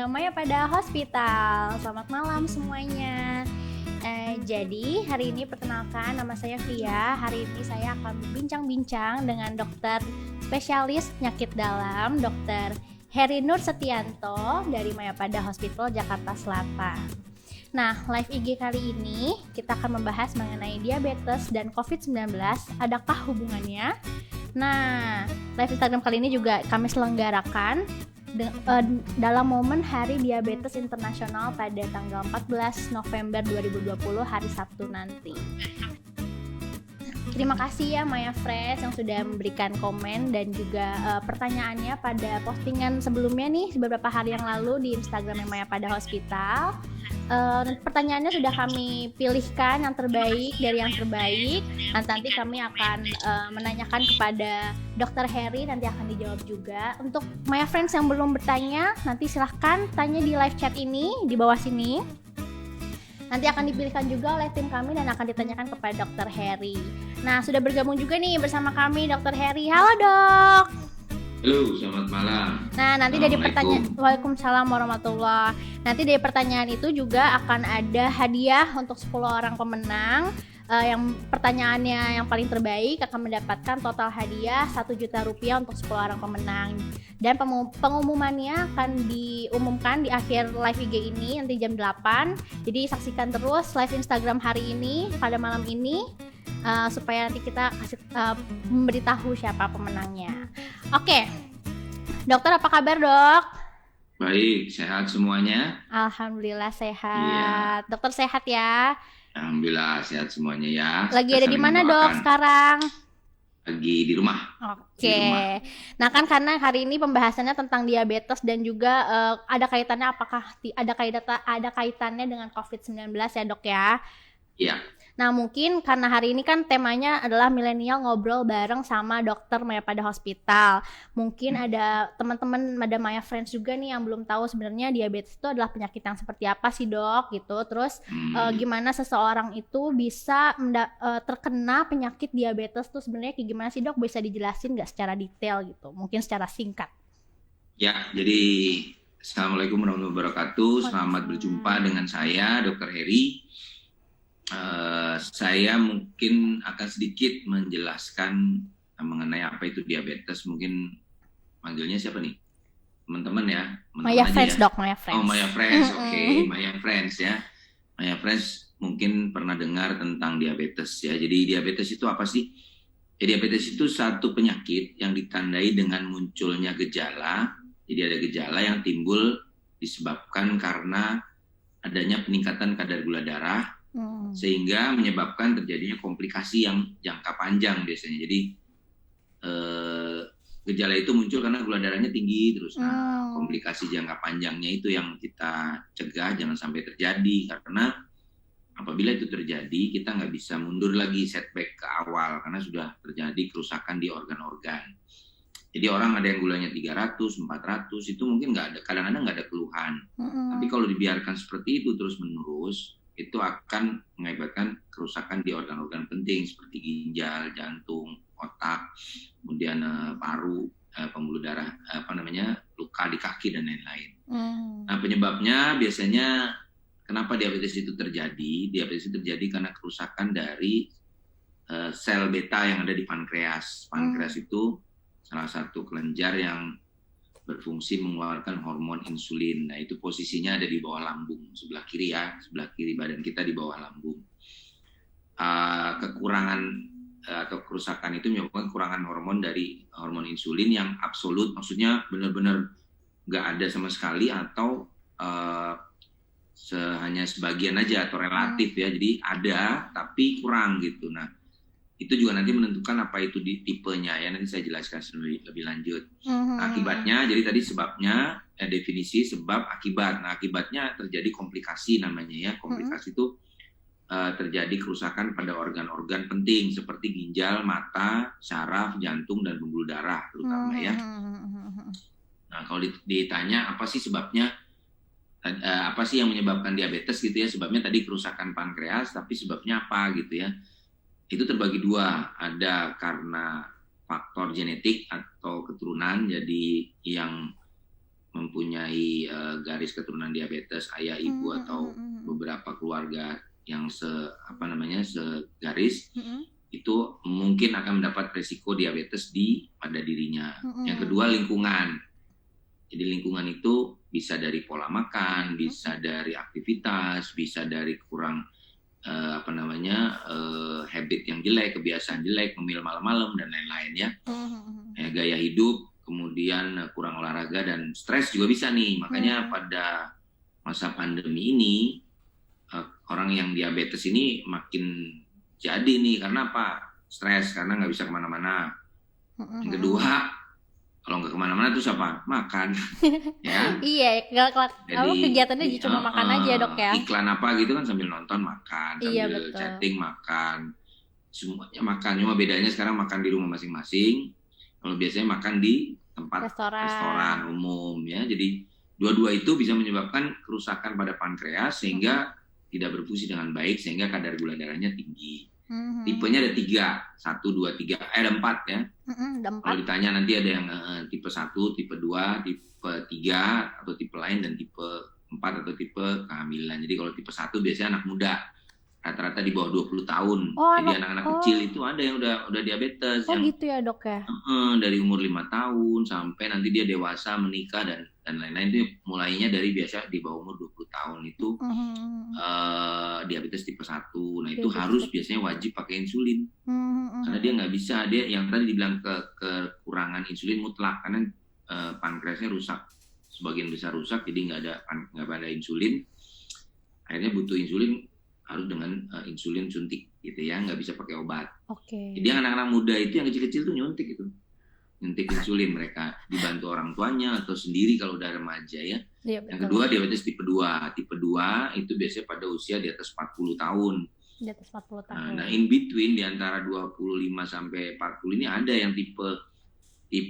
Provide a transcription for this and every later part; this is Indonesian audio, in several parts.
Maya pada Hospital. Selamat malam semuanya. Jadi hari ini perkenalkan, nama saya Via. Hari ini saya akan berbincang-bincang dengan dokter spesialis penyakit dalam, Dokter Heri Nur Setianto dari Maya pada Hospital Jakarta Selatan. Nah, live IG kali ini kita akan membahas mengenai diabetes dan COVID-19. Adakah hubungannya? Nah, live Instagram kali ini juga kami selenggarakan dalam momen Hari Diabetes Internasional pada tanggal 14 November 2020 hari Sabtu nanti. Terima kasih ya Maya Fresh yang sudah memberikan komen dan juga pertanyaannya pada postingan sebelumnya nih beberapa hari yang lalu di Instagram Maya pada Hospital. Pertanyaannya sudah kami pilihkan yang terbaik dari yang terbaik. Nanti kami akan menanyakan kepada Dokter Heri, nanti akan dijawab juga. Untuk Maya Friends yang belum bertanya, nanti silahkan tanya di live chat ini di bawah sini. Nanti akan dipilihkan juga oleh tim kami dan akan ditanyakan kepada Dokter Heri. Nah, sudah bergabung juga nih bersama kami Dokter Heri. Halo dok. Halo, selamat malam. Nah, nanti dari pertanyaan, Waalaikumsalam warahmatullah. Nanti dari pertanyaan itu juga akan ada hadiah untuk 10 orang pemenang. Yang pertanyaannya yang paling terbaik akan mendapatkan total hadiah 1 juta rupiah untuk 10 orang pemenang. Dan pengumumannya akan diumumkan di akhir live IG ini nanti jam 8. Jadi saksikan terus live Instagram hari ini pada malam ini supaya nanti kita kasih memberitahu siapa pemenangnya. Oke, dokter apa kabar dok? Baik, sehat semuanya? Alhamdulillah sehat. Iya. Dokter sehat ya? Alhamdulillah sehat semuanya ya. Lagi ada di mana dok sekarang? Lagi di rumah. Oke. Nah kan karena hari ini pembahasannya tentang diabetes dan juga ada kaitannya, apakah ada kaitannya dengan COVID-19 ya dok ya? Iya. Nah mungkin karena hari ini kan temanya adalah milenial ngobrol bareng sama dokter Maya pada Hospital. Mungkin ada teman-teman ada Maya Friends juga nih yang belum tahu sebenarnya diabetes itu adalah penyakit yang seperti apa sih dok gitu. Terus gimana seseorang itu bisa terkena penyakit diabetes tuh sebenarnya kayak gimana sih dok? Bisa dijelasin nggak secara detail gitu? Mungkin secara singkat. Ya, jadi Assalamualaikum warahmatullahi wabarakatuh. Selamat berjumpa dengan saya Dokter Heri. Saya mungkin akan sedikit menjelaskan mengenai apa itu diabetes. Mungkin manggilnya siapa nih? Teman-teman ya? Maya Friends ya? Dok, Maya Friends. Oh, Maya Friends, oke. Maya Friends ya. Maya Friends mungkin pernah dengar tentang diabetes ya. Jadi diabetes itu apa sih? Diabetes itu satu penyakit yang ditandai dengan munculnya gejala. Jadi ada gejala yang timbul disebabkan karena adanya peningkatan kadar gula darah. Sehingga menyebabkan terjadinya komplikasi yang jangka panjang biasanya. Jadi gejala itu muncul karena gula darahnya tinggi terus. Nah, komplikasi jangka panjangnya itu yang kita cegah jangan sampai terjadi, karena apabila itu terjadi kita nggak bisa mundur lagi setback ke awal karena sudah terjadi kerusakan di organ-organ. Jadi orang ada yang gulanya 300, 400 itu mungkin nggak ada, kadang-kadang nggak ada keluhan. Tapi kalau dibiarkan seperti itu terus-menerus, itu akan mengakibatkan kerusakan di organ-organ penting seperti ginjal, jantung, otak, kemudian paru, pembuluh darah, luka di kaki dan lain-lain. Nah, penyebabnya biasanya kenapa diabetes itu terjadi? Diabetes itu terjadi karena kerusakan dari sel beta yang ada di pankreas. Pankreas itu salah satu kelenjar yang berfungsi mengeluarkan hormon insulin. Nah, itu posisinya ada di bawah lambung, sebelah kiri ya, sebelah kiri badan kita di bawah lambung. Kekurangan atau kerusakan itu menyebabkan kekurangan hormon dari hormon insulin yang absolut, maksudnya benar-benar nggak ada sama sekali atau hanya sebagian aja atau relatif ya, jadi ada tapi kurang gitu. Nah, itu juga nanti menentukan apa itu di tipenya ya, nanti saya jelaskan lebih lanjut. Akibatnya, jadi tadi sebabnya definisi sebab akibat. Nah, akibatnya terjadi komplikasi namanya ya. Komplikasi itu terjadi kerusakan pada organ-organ penting seperti ginjal, mata, saraf, jantung dan pembuluh darah terutama ya. Nah, kalau ditanya apa sih sebabnya, apa sih yang menyebabkan diabetes gitu ya, sebabnya tadi kerusakan pankreas, tapi sebabnya apa gitu ya. Itu terbagi dua, ada karena faktor genetik atau keturunan, jadi yang mempunyai garis keturunan diabetes, ayah, ibu atau beberapa keluarga yang segaris, itu mungkin akan mendapat resiko diabetes pada dirinya. Yang kedua, lingkungan. Jadi lingkungan itu bisa dari pola makan, bisa dari aktivitas, bisa dari kurang habit yang jelek, kebiasaan jelek, ngemil malam-malam dan lain-lain ya. Gaya hidup, kemudian kurang olahraga dan stres juga bisa nih. Makanya pada masa pandemi ini orang yang diabetes ini makin jadi nih. Karena apa? Stres, karena nggak bisa kemana-mana. Yang kedua, kalau nggak kemana-mana terus apa? Makan. Ya. Iya, kegiatannya cuma makan aja dok ya. Iklan apa gitu kan sambil nonton makan, sambil chatting makan, semuanya makan. Cuma bedanya sekarang makan di rumah masing-masing. Kalau biasanya makan di tempat restoran umum ya. Jadi dua-dua itu bisa menyebabkan kerusakan pada pankreas sehingga tidak berfungsi dengan baik sehingga kadar gula darahnya tinggi. Tipenya ada 3, 1, 2, 3, ada 4 ya. Kalau ditanya nanti ada yang tipe 1, tipe 2, tipe 3 atau tipe lain dan tipe 4 atau tipe kehamilan. Jadi kalau tipe 1 biasanya anak muda. Rata-rata di bawah 20 tahun. Jadi anak-anak kecil itu ada yang udah diabetes. Yang, gitu ya dok ya? Dari umur 5 tahun sampai nanti dia dewasa, menikah dan lain-lain itu mulainya dari biasa di bawah umur 20 tahun itu diabetes tipe 1. Nah itu harus biasanya wajib pakai insulin. Karena dia nggak bisa, dia yang tadi dibilang kekurangan insulin mutlak. Karena pankreasnya rusak, sebagian besar rusak, jadi nggak ada insulin. Akhirnya butuh insulin, harus dengan insulin suntik gitu ya, nggak bisa pakai obat. Jadi anak-anak muda itu yang kecil-kecil tuh nyuntik insulin, mereka dibantu orang tuanya atau sendiri kalau udah remaja ya. Yang kedua diabetes tipe 2. Tipe 2 itu biasanya pada usia di atas 40 tahun. Di atas 40 tahun. Nah, in between di antara 25 sampai 40 ini ada yang tipe 2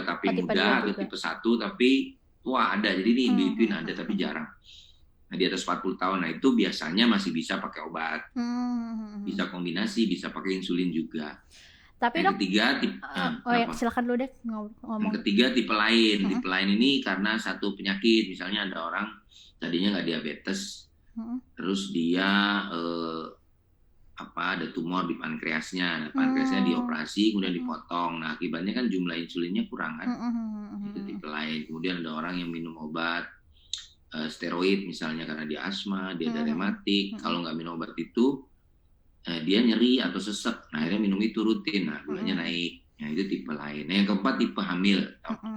tapi muda atau tipe 1 tapi tua ada. Jadi ini in between ada tapi jarang. Nah, di atas 40 tahun, nah itu biasanya masih bisa pakai obat, bisa kombinasi, bisa pakai insulin juga. Tapi yang ketiga, silakan dulu deh ngomong. Yang ketiga tipe lain, tipe lain ini karena satu penyakit, misalnya ada orang tadinya nggak diabetes, terus dia ada tumor di pankreasnya, pankreasnya dioperasi kemudian dipotong, nah akibatnya kan jumlah insulinnya kurang kan, itu tipe lain. Kemudian ada orang yang minum obat steroid misalnya karena dia asma, dia ada rematik, kalau nggak minum obat itu dia nyeri atau sesek, nah akhirnya minum itu rutin, nah gulanya naik, nah itu tipe lain. Nah, yang keempat tipe hamil,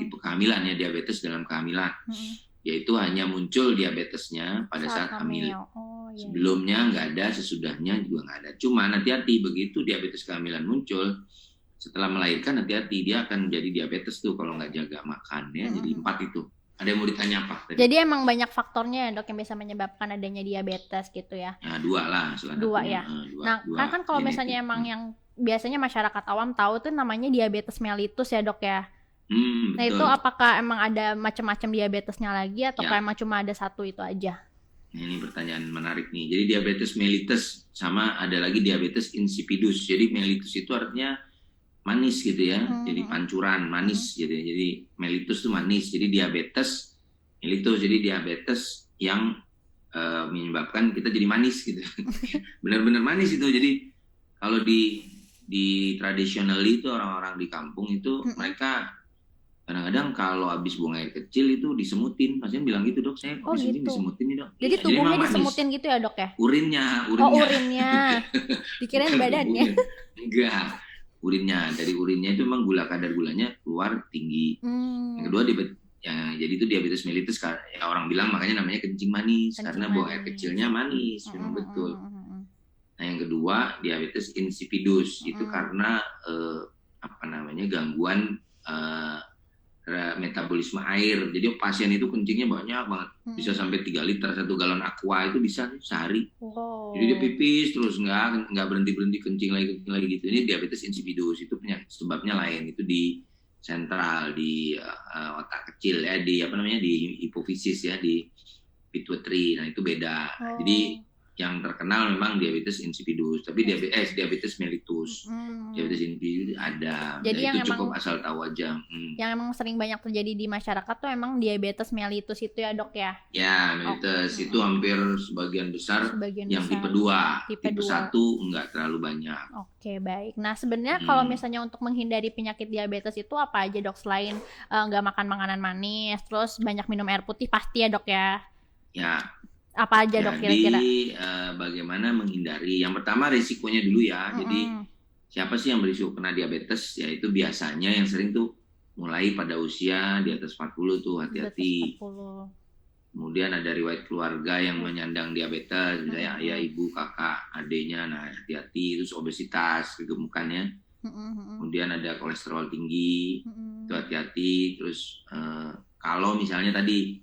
tipe kehamilan ya, diabetes dalam kehamilan, yaitu hanya muncul diabetesnya pada saat hamil. Sebelumnya nggak ada, sesudahnya juga nggak ada. Cuma hati-hati begitu diabetes kehamilan muncul, setelah melahirkan hati-hati dia akan jadi diabetes tuh kalau nggak jaga makan ya. Jadi 4 itu. Ada yang mau ditanya apa? Tadi? Jadi emang banyak faktornya ya dok yang bisa menyebabkan adanya diabetes gitu ya? Nah, 2 lah. Dua ya. Kan kalau misalnya emang yang biasanya masyarakat awam tahu tuh namanya diabetes mellitus ya dok ya? Nah betul. Itu apakah emang ada macam-macam diabetesnya lagi atau emang cuma ada satu itu aja? Nah, ini pertanyaan menarik nih. Jadi diabetes mellitus sama ada lagi diabetes insipidus. Jadi mellitus itu artinya manis gitu ya, jadi pancuran manis gitu ya. Jadi mellitus itu manis, jadi diabetes mellitus, jadi diabetes yang menyebabkan kita jadi manis gitu. Benar-benar manis itu. Jadi kalau di tradisional itu orang-orang di kampung itu mereka kadang-kadang kalau habis buang air kecil itu disemutin, pasien bilang gitu dok, saya habis ini disemutin nih dok. Jadi tubuhnya disemutin gitu ya dok ya? Urinnya. Urinnya. Dikirain badannya. Enggak. Dari urinnya itu memang kadar gulanya keluar tinggi. Yang kedua jadi itu diabetes mellitus, ya orang bilang makanya namanya kencing manis, karena buang air kecilnya manis, memang betul. Nah yang kedua diabetes insipidus, itu karena gangguan metabolisme air. Jadi pasien itu kencingnya banyak banget, bisa sampai 3 liter, 1 galon aqua itu bisa sehari. Jadi dia pipis terus nggak berhenti kencing lagi gitu. Ini diabetes insipidus, itu sebabnya lain, itu di sentral, di otak kecil ya, di di hipofisis ya, di pituitary. Nah itu beda. Jadi yang terkenal memang diabetes insipidus, tapi diabetes mellitus. Diabetes insipidus ada. Jadi yang itu cukup emang, asal tahu aja. Yang emang sering banyak terjadi di masyarakat tuh emang diabetes mellitus itu ya dok ya? Ya, mellitus itu hampir sebagian besar yang besar. tipe 2. Tipe 2. 1 enggak terlalu banyak. Oke, baik. Nah, sebenarnya kalau misalnya untuk menghindari penyakit diabetes itu apa aja dok? Selain nggak makan makanan manis, terus banyak minum air putih pasti ya dok ya? Ya. Apa aja dok kira-kira? Jadi bagaimana menghindari? Yang pertama risikonya dulu ya. Jadi siapa sih yang berisiko kena diabetes? Yaitu biasanya yang sering tuh mulai pada usia di atas 40 tuh, hati-hati. 40. Kemudian ada riwayat keluarga yang menyandang diabetes, misalnya ayah, ibu, kakak, adiknya, nah hati-hati. Terus obesitas, kegemukannya. Kemudian ada kolesterol tinggi, itu hati-hati. Terus kalau misalnya tadi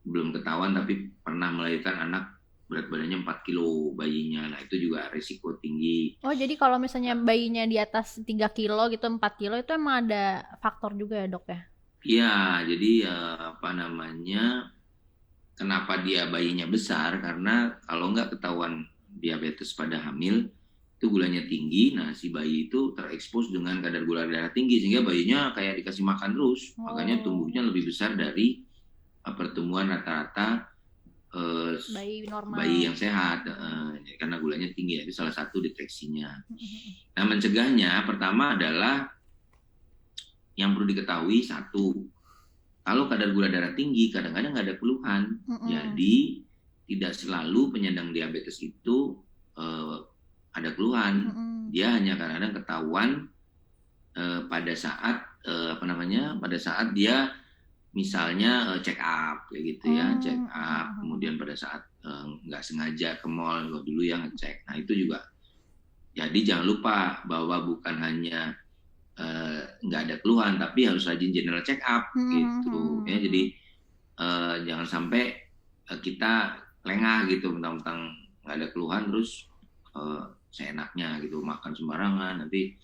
belum ketahuan tapi pernah melahirkan anak berat badannya 4 kilo bayinya, nah itu juga risiko tinggi. Oh, jadi kalau misalnya bayinya di atas 3 kilo gitu, 4 kilo itu emang ada faktor juga ya dok ya? Iya, jadi kenapa dia bayinya besar, karena kalau nggak ketahuan diabetes pada hamil, itu gulanya tinggi, nah si bayi itu terekspos dengan kadar gula darah tinggi, sehingga bayinya kayak dikasih makan terus, makanya tumbuhnya lebih besar dari pertumbuhan rata-rata bayi normal, bayi yang sehat, karena gulanya tinggi, itu salah satu deteksinya. Nah, mencegahnya pertama adalah yang perlu diketahui, satu, kalau kadar gula darah tinggi kadang-kadang nggak ada keluhan, jadi tidak selalu penyandang diabetes itu ada keluhan, dia hanya kadang-kadang ketahuan pada saat pada saat dia misalnya check up kayak gitu ya, check up, kemudian pada saat nggak sengaja ke mall dulu ya ngecek. Nah itu juga. Jadi jangan lupa bahwa bukan hanya nggak ada keluhan, tapi harus rajin general check up gitu ya. Jadi jangan sampai kita lengah gitu, mentang-mentang nggak ada keluhan terus seenaknya gitu makan sembarangan, nanti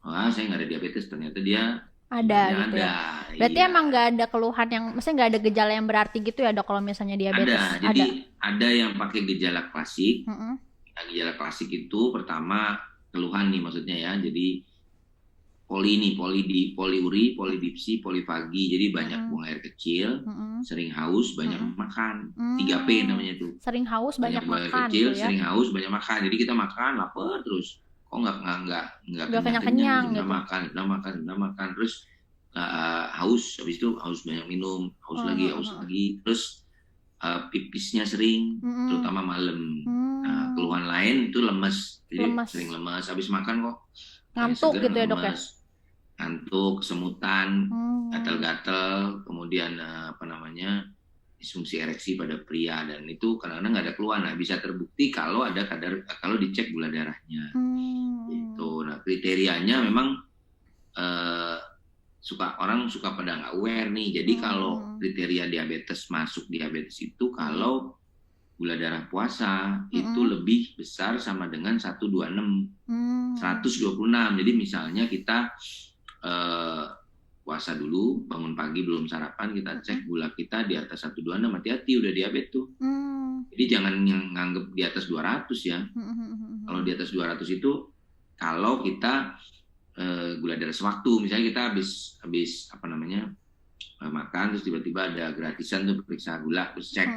saya nggak ada diabetes, ternyata dia ada gitu ya. Berarti iya. Emang nggak ada keluhan yang, maksudnya nggak ada gejala yang berarti gitu ya dok kalau misalnya diabetes? Jadi ada yang pakai gejala klasik. Gejala klasik itu pertama keluhan nih maksudnya ya. Jadi poliuri, polidipsi, polifagi. Jadi banyak buang air kecil, sering haus, banyak makan. 3P namanya itu. Sering haus, banyak makan. Buang air kecil, ya? Sering haus, banyak makan. Jadi kita makan lapar terus. Kok nggak kenyang gitu. makan terus haus, habis itu haus banyak minum, haus lagi terus pipisnya sering, terutama malam. Nah, keluhan lain itu lemes, jadi sering lemes, habis makan kok ngantuk gitu ya dok ya? Ngantuk, kesemutan, gatal-gatal, kemudian disfungsi ereksi pada pria, dan itu kadang-kadang nggak ada keluhan. Nah, bisa terbukti kalau dicek gula darahnya. Gitu. Nah, kriterianya memang orang suka pada nggak aware nih. Jadi kalau kriteria diabetes masuk diabetes itu kalau gula darah puasa itu lebih besar sama dengan 126, 126. Jadi misalnya kita puasa dulu, bangun pagi belum sarapan, kita cek gula kita di atas 126, hati-hati udah diabetes tuh. Jadi jangan nganggep di atas 200 ya. Kalau di atas 200 itu kalau kita gula darah sewaktu, misalnya kita habis makan terus tiba-tiba ada gratisan tuh periksa gula terus cek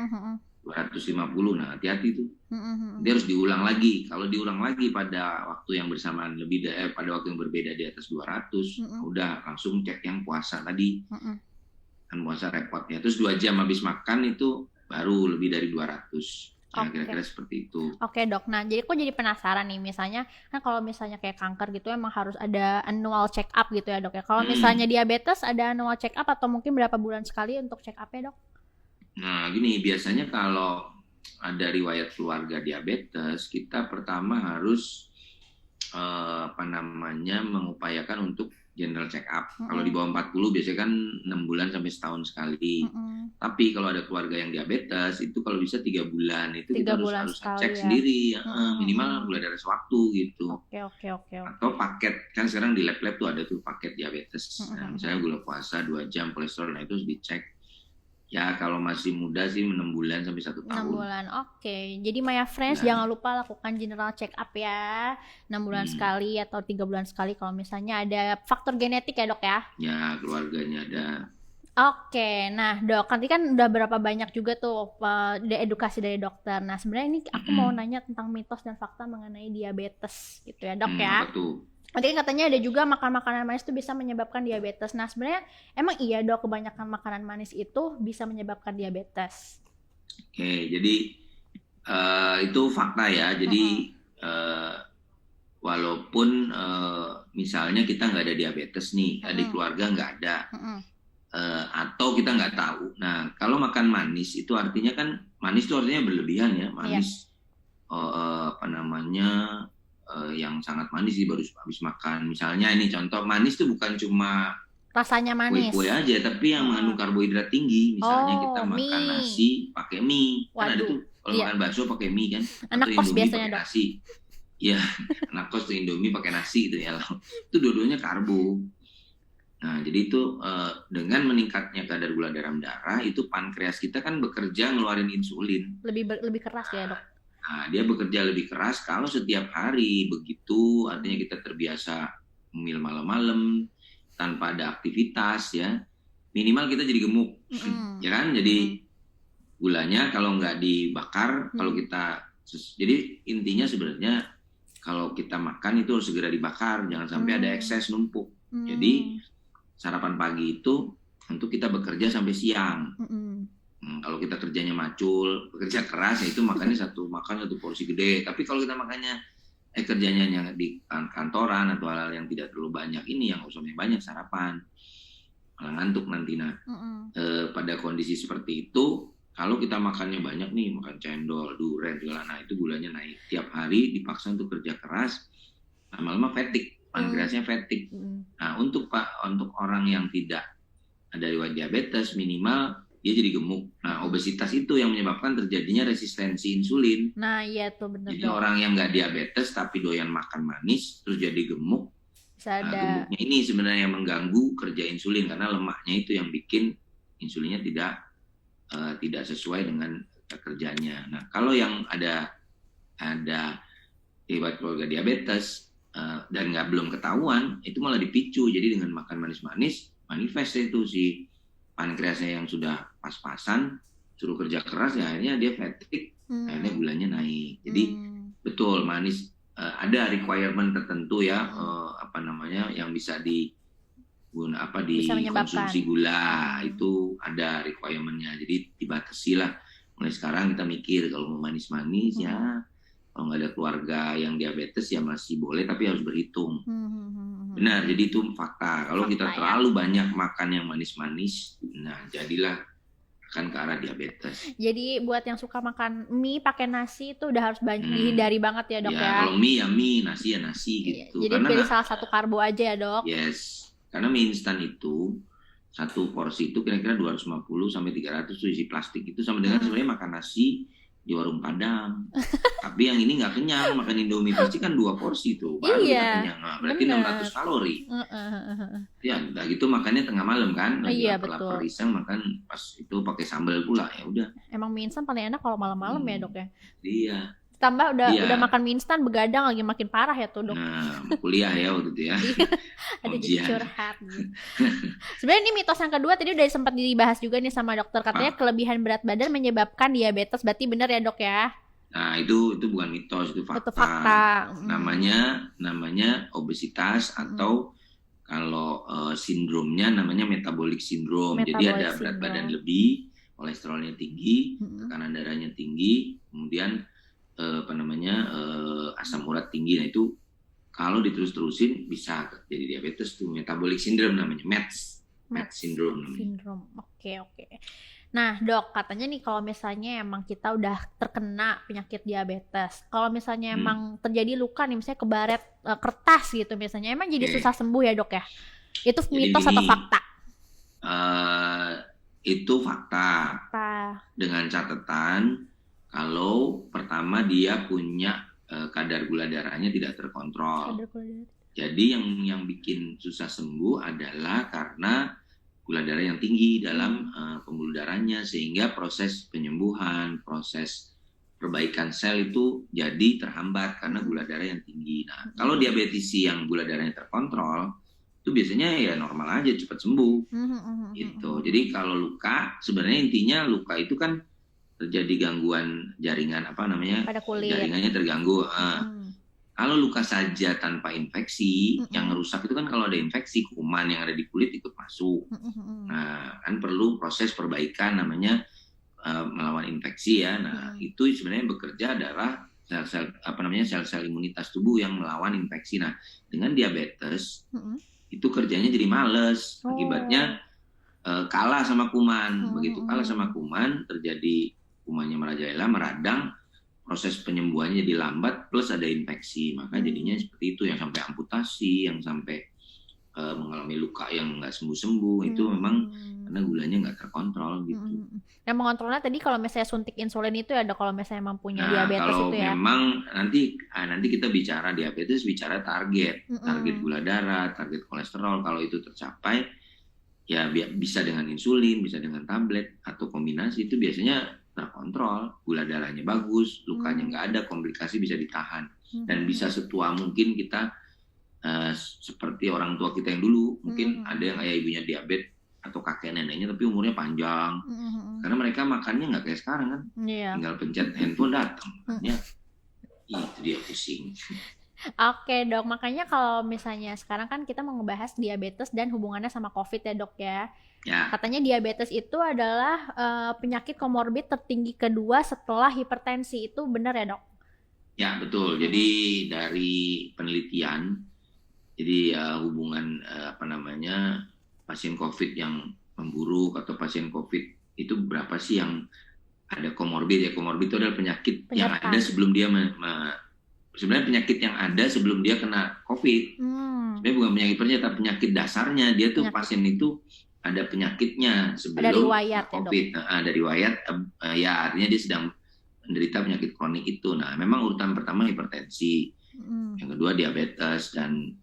250, nah hati-hati tuh. Dia harus diulang lagi. Kalau diulang lagi pada waktu yang bersamaan pada waktu yang berbeda di atas 200, udah langsung cek yang puasa tadi. Kan puasa repot ya. Terus 2 jam habis makan itu baru lebih dari 200. Nah, kira-kira seperti itu. Oke dok, nah jadi aku jadi penasaran nih, misalnya kan kalau misalnya kayak kanker gitu emang harus ada annual check up gitu ya dok ya. Kalau misalnya diabetes ada annual check up atau mungkin berapa bulan sekali untuk check up ya dok? Nah gini, biasanya kalau ada riwayat keluarga diabetes, kita pertama harus mengupayakan untuk general check up. Kalau di bawah 40 biasanya kan 6 bulan sampai setahun sekali. Tapi kalau ada keluarga yang diabetes itu kalau bisa 3 bulan itu kita harus cek sendiri, minimal gula darah sewaktu gitu. Oke. Atau paket, kan sekarang di lab-lab tuh ada tuh paket diabetes. Nah, misalnya gula puasa 2 jam, kolesterol, nah itu harus dicek. Ya kalau masih muda sih 6 bulan sampai 1 6 tahun. bulan, oke. Jadi Maya Friends Nah, jangan lupa lakukan general check up ya, 6 bulan sekali atau 3 bulan sekali kalau misalnya ada faktor genetik ya dok ya. ya keluarganya ada. Oke, nah dok, nanti kan udah berapa banyak juga tuh edukasi dari dokter. Nah sebenarnya ini aku mau nanya tentang mitos dan fakta mengenai diabetes gitu ya dok ya. Apa tuh? Nanti kan katanya ada juga makan makanan manis itu bisa menyebabkan diabetes. Nah sebenarnya emang iya dok, kebanyakan makanan manis itu bisa menyebabkan diabetes? Oke, jadi itu fakta ya. Jadi walaupun misalnya kita nggak ada diabetes nih, di keluarga nggak ada, atau kita nggak tahu. Nah, kalau makan manis itu artinya kan manis itu artinya berlebihan ya, manis apa namanya yang sangat manis sih baru habis makan. Misalnya ini contoh manis itu bukan cuma rasanya manis, kue-kue aja, tapi yang mengandung karbohidrat tinggi. Misalnya kita makan mie. nasi pakai mie, kan ada Waduh, tuh kalau makan bakso pakai mie kan, anak atau kos Indomie biasanya pakai dok. nasi. Ya, anak kos tuh Indomie pakai nasi gitu ya. Itu dua-duanya karbo. Nah, jadi itu dengan meningkatnya kadar gula dalam darah, itu pankreas kita kan bekerja ngeluarin insulin. Lebih keras ya dok. Nah, dia bekerja lebih keras kalau setiap hari begitu, artinya kita terbiasa ngemil malam-malam tanpa ada aktivitas ya, minimal kita jadi gemuk, ya kan? Jadi gulanya kalau nggak dibakar, kalau kita, jadi intinya sebenarnya kalau kita makan itu harus segera dibakar, jangan sampai ada ekses numpuk. Jadi sarapan pagi itu untuk kita bekerja sampai siang. Kalau kita kerjanya macul, bekerja keras, ya itu makan satu porsi gede. Tapi kalau kita makannya kerjanya yang di kantoran atau hal-hal yang tidak terlalu banyak, ini yang usahanya banyak sarapan, malah ngantuk nanti. Nah, pada kondisi seperti itu, kalau kita makannya banyak nih, makan cendol, durian, nah itu gulanya naik. Tiap hari dipaksa untuk kerja keras, lama-lama fatigue, pankreasnya fatigue. Nah, untuk orang yang tidak ada riwayat diabetes, minimal dia jadi gemuk. Nah, obesitas itu yang menyebabkan terjadinya resistensi insulin. Nah, iya tuh benar. Jadi orang yang nggak diabetes tapi doyan makan manis terus jadi gemuk. Nah, gemuknya ini sebenarnya mengganggu kerja insulin karena lemaknya itu yang bikin insulinnya tidak sesuai dengan kerjanya. Nah, kalau yang ada riwayat keluarga diabetes dan belum ketahuan, itu malah dipicu. Jadi dengan makan manis-manis manifest itu si pankreasnya yang sudah pas-pasan, suruh kerja keras, ya akhirnya dia fatigue, akhirnya gulanya naik. Jadi betul manis ada requirement tertentu ya, yang bisa dikonsumsi gula, itu ada requirement-nya. Jadi dibatasi lah. Mulai sekarang kita mikir kalau mau manis-manis ya, kalau nggak ada keluarga yang diabetes ya masih boleh, tapi harus berhitung. Benar, jadi itu fakta. Kalau kita terlalu banyak makan yang manis-manis, nah jadilah akan ke arah diabetes. Jadi buat yang suka makan mie pakai nasi itu udah harus dihindari banget ya dok ya. Kalau mie ya mie, nasi ya nasi gitu. Jadi pilih salah satu karbo aja ya dok. Yes, karena mie instan itu satu porsi itu kira-kira 250 sampai 300 tuh isi plastik, itu sama dengan sebenarnya makan nasi di warung Padang. Tapi yang ini nggak kenyang, makan Indomie pasti kan 2 porsi tuh baru kita kenyang. Nah, berarti 600 kalori. Ya, udah gitu makannya tengah malam kan. Lagi lapar iseng makan pas itu pakai sambal pula, ya udah. Emang mie instan paling enak kalau malam-malam ya dok ya. Iya. Tambah udah makan mie instan begadang lagi makin parah ya tuh dok. Nah, kuliah ya waktu itu ya. Ada jadi curhat. Sebenarnya ini mitos yang kedua tadi udah sempat dibahas juga nih sama dokter, katanya kelebihan berat badan menyebabkan diabetes. Berarti benar ya dok ya? Nah itu bukan mitos, itu fakta. Itu fakta. Namanya obesitas atau kalau sindromnya namanya metabolic syndrome. Jadi ada berat badan lebih, kolesterolnya tinggi, tekanan darahnya tinggi, kemudian asam urat tinggi. Nah itu kalau diterus-terusin bisa jadi diabetes tuh, metabolic syndrome namanya, METS syndrome namanya. Oke. Nah dok, katanya nih kalau misalnya emang kita udah terkena penyakit diabetes, kalau misalnya emang terjadi luka nih, misalnya kebaret kertas gitu misalnya, emang jadi susah sembuh ya dok ya? Itu mitos atau fakta? Itu fakta. Dengan catatan kalau pertama dia punya kadar gula darahnya tidak terkontrol. Jadi yang bikin susah sembuh adalah karena gula darah yang tinggi dalam pembuluh darahnya, sehingga proses penyembuhan, proses perbaikan sel itu jadi terhambat karena gula darah yang tinggi. Nah, kalau diabetesi yang gula darahnya terkontrol, itu biasanya ya normal aja, cepat sembuh. Gitu. Jadi kalau luka, sebenarnya intinya luka itu kan terjadi gangguan jaringan pada kulit. Jaringannya terganggu. Kalau luka saja tanpa infeksi, yang rusak itu kan kalau ada infeksi, kuman yang ada di kulit ikut masuk. Nah, kan perlu proses perbaikan namanya melawan infeksi ya. Nah, itu sebenarnya bekerja adalah sel-sel imunitas tubuh yang melawan infeksi. Nah, dengan diabetes itu kerjanya jadi males. Akibatnya kalah sama kuman. Begitu kalah sama kuman, terjadi kumannya merajalela, meradang, proses penyembuhannya jadi lambat, plus ada infeksi. Maka jadinya seperti itu, yang sampai amputasi, yang sampai mengalami luka yang nggak sembuh-sembuh. Itu memang karena gulanya nggak terkontrol gitu. Yang mengontrolnya tadi kalau misalnya suntik insulin itu ya dok, kalau misalnya memang punya diabetes kalau itu ya. Memang nanti kita bicara diabetes, bicara target gula darah, target kolesterol. Kalau itu tercapai, ya bisa dengan insulin, bisa dengan tablet atau kombinasi, itu biasanya terkontrol, gula darahnya bagus, lukanya nggak ada, komplikasi bisa ditahan, dan bisa setua mungkin kita seperti orang tua kita yang dulu, mungkin ada yang ayah ibunya diabetes atau kakek neneknya tapi umurnya panjang, karena mereka makannya nggak kayak sekarang kan, tinggal pencet handphone datang, makanya itu dia pusing. Oke dok, makanya kalau misalnya sekarang kan kita mau ngebahas diabetes dan hubungannya sama COVID ya dok ya. Katanya diabetes itu adalah penyakit komorbid tertinggi kedua setelah hipertensi, itu benar ya dok? Ya betul, jadi dari penelitian, jadi hubungan pasien COVID yang memburuk atau pasien COVID itu berapa sih yang ada komorbid ya? Komorbid itu adalah penyakit yang ada sebelum dia sebenarnya penyakit yang ada sebelum dia kena COVID. Sebenarnya bukan penyakit penyerta, penyakit dasarnya dia tuh pasien itu ada penyakitnya sebelum COVID. Ada riwayat, ya artinya dia sedang menderita penyakit kronik itu. Nah, memang urutan pertama hipertensi, yang kedua diabetes, dan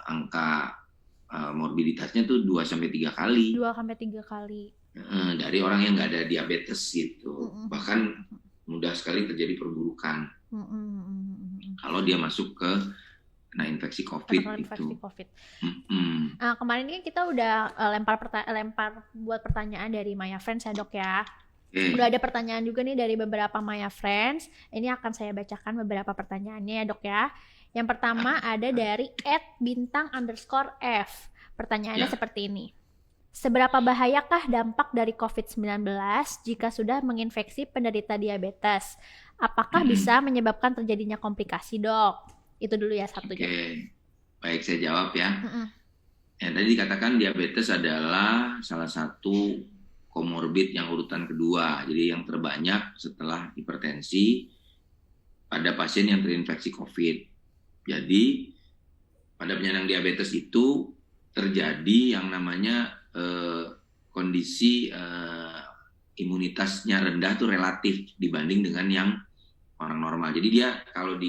angka morbiditasnya tuh 2-3 kali. 2-3 kali. Dari orang yang nggak ada diabetes gitu. Bahkan mudah sekali terjadi perburukan. Kalau dia masuk ke kena infeksi COVID itu. Kemarin ini kita udah lempar buat pertanyaan dari Maya Friends ya dok ya. Udah ada pertanyaan juga nih dari beberapa Maya Friends. Ini akan saya bacakan beberapa pertanyaannya ya dok ya. Yang pertama ada dari @bintang_f. Pertanyaannya seperti ini. Seberapa bahayakah dampak dari COVID-19 jika sudah menginfeksi penderita diabetes? Apakah bisa menyebabkan terjadinya komplikasi dok? Itu dulu ya satunya. Baik, saya jawab ya. Yang tadi dikatakan diabetes adalah salah satu komorbid yang urutan kedua. Jadi yang terbanyak setelah hipertensi pada pasien yang terinfeksi COVID. Jadi pada penyandang diabetes itu terjadi yang namanya kondisi imunitasnya rendah tuh relatif dibanding dengan yang orang normal. Jadi dia kalau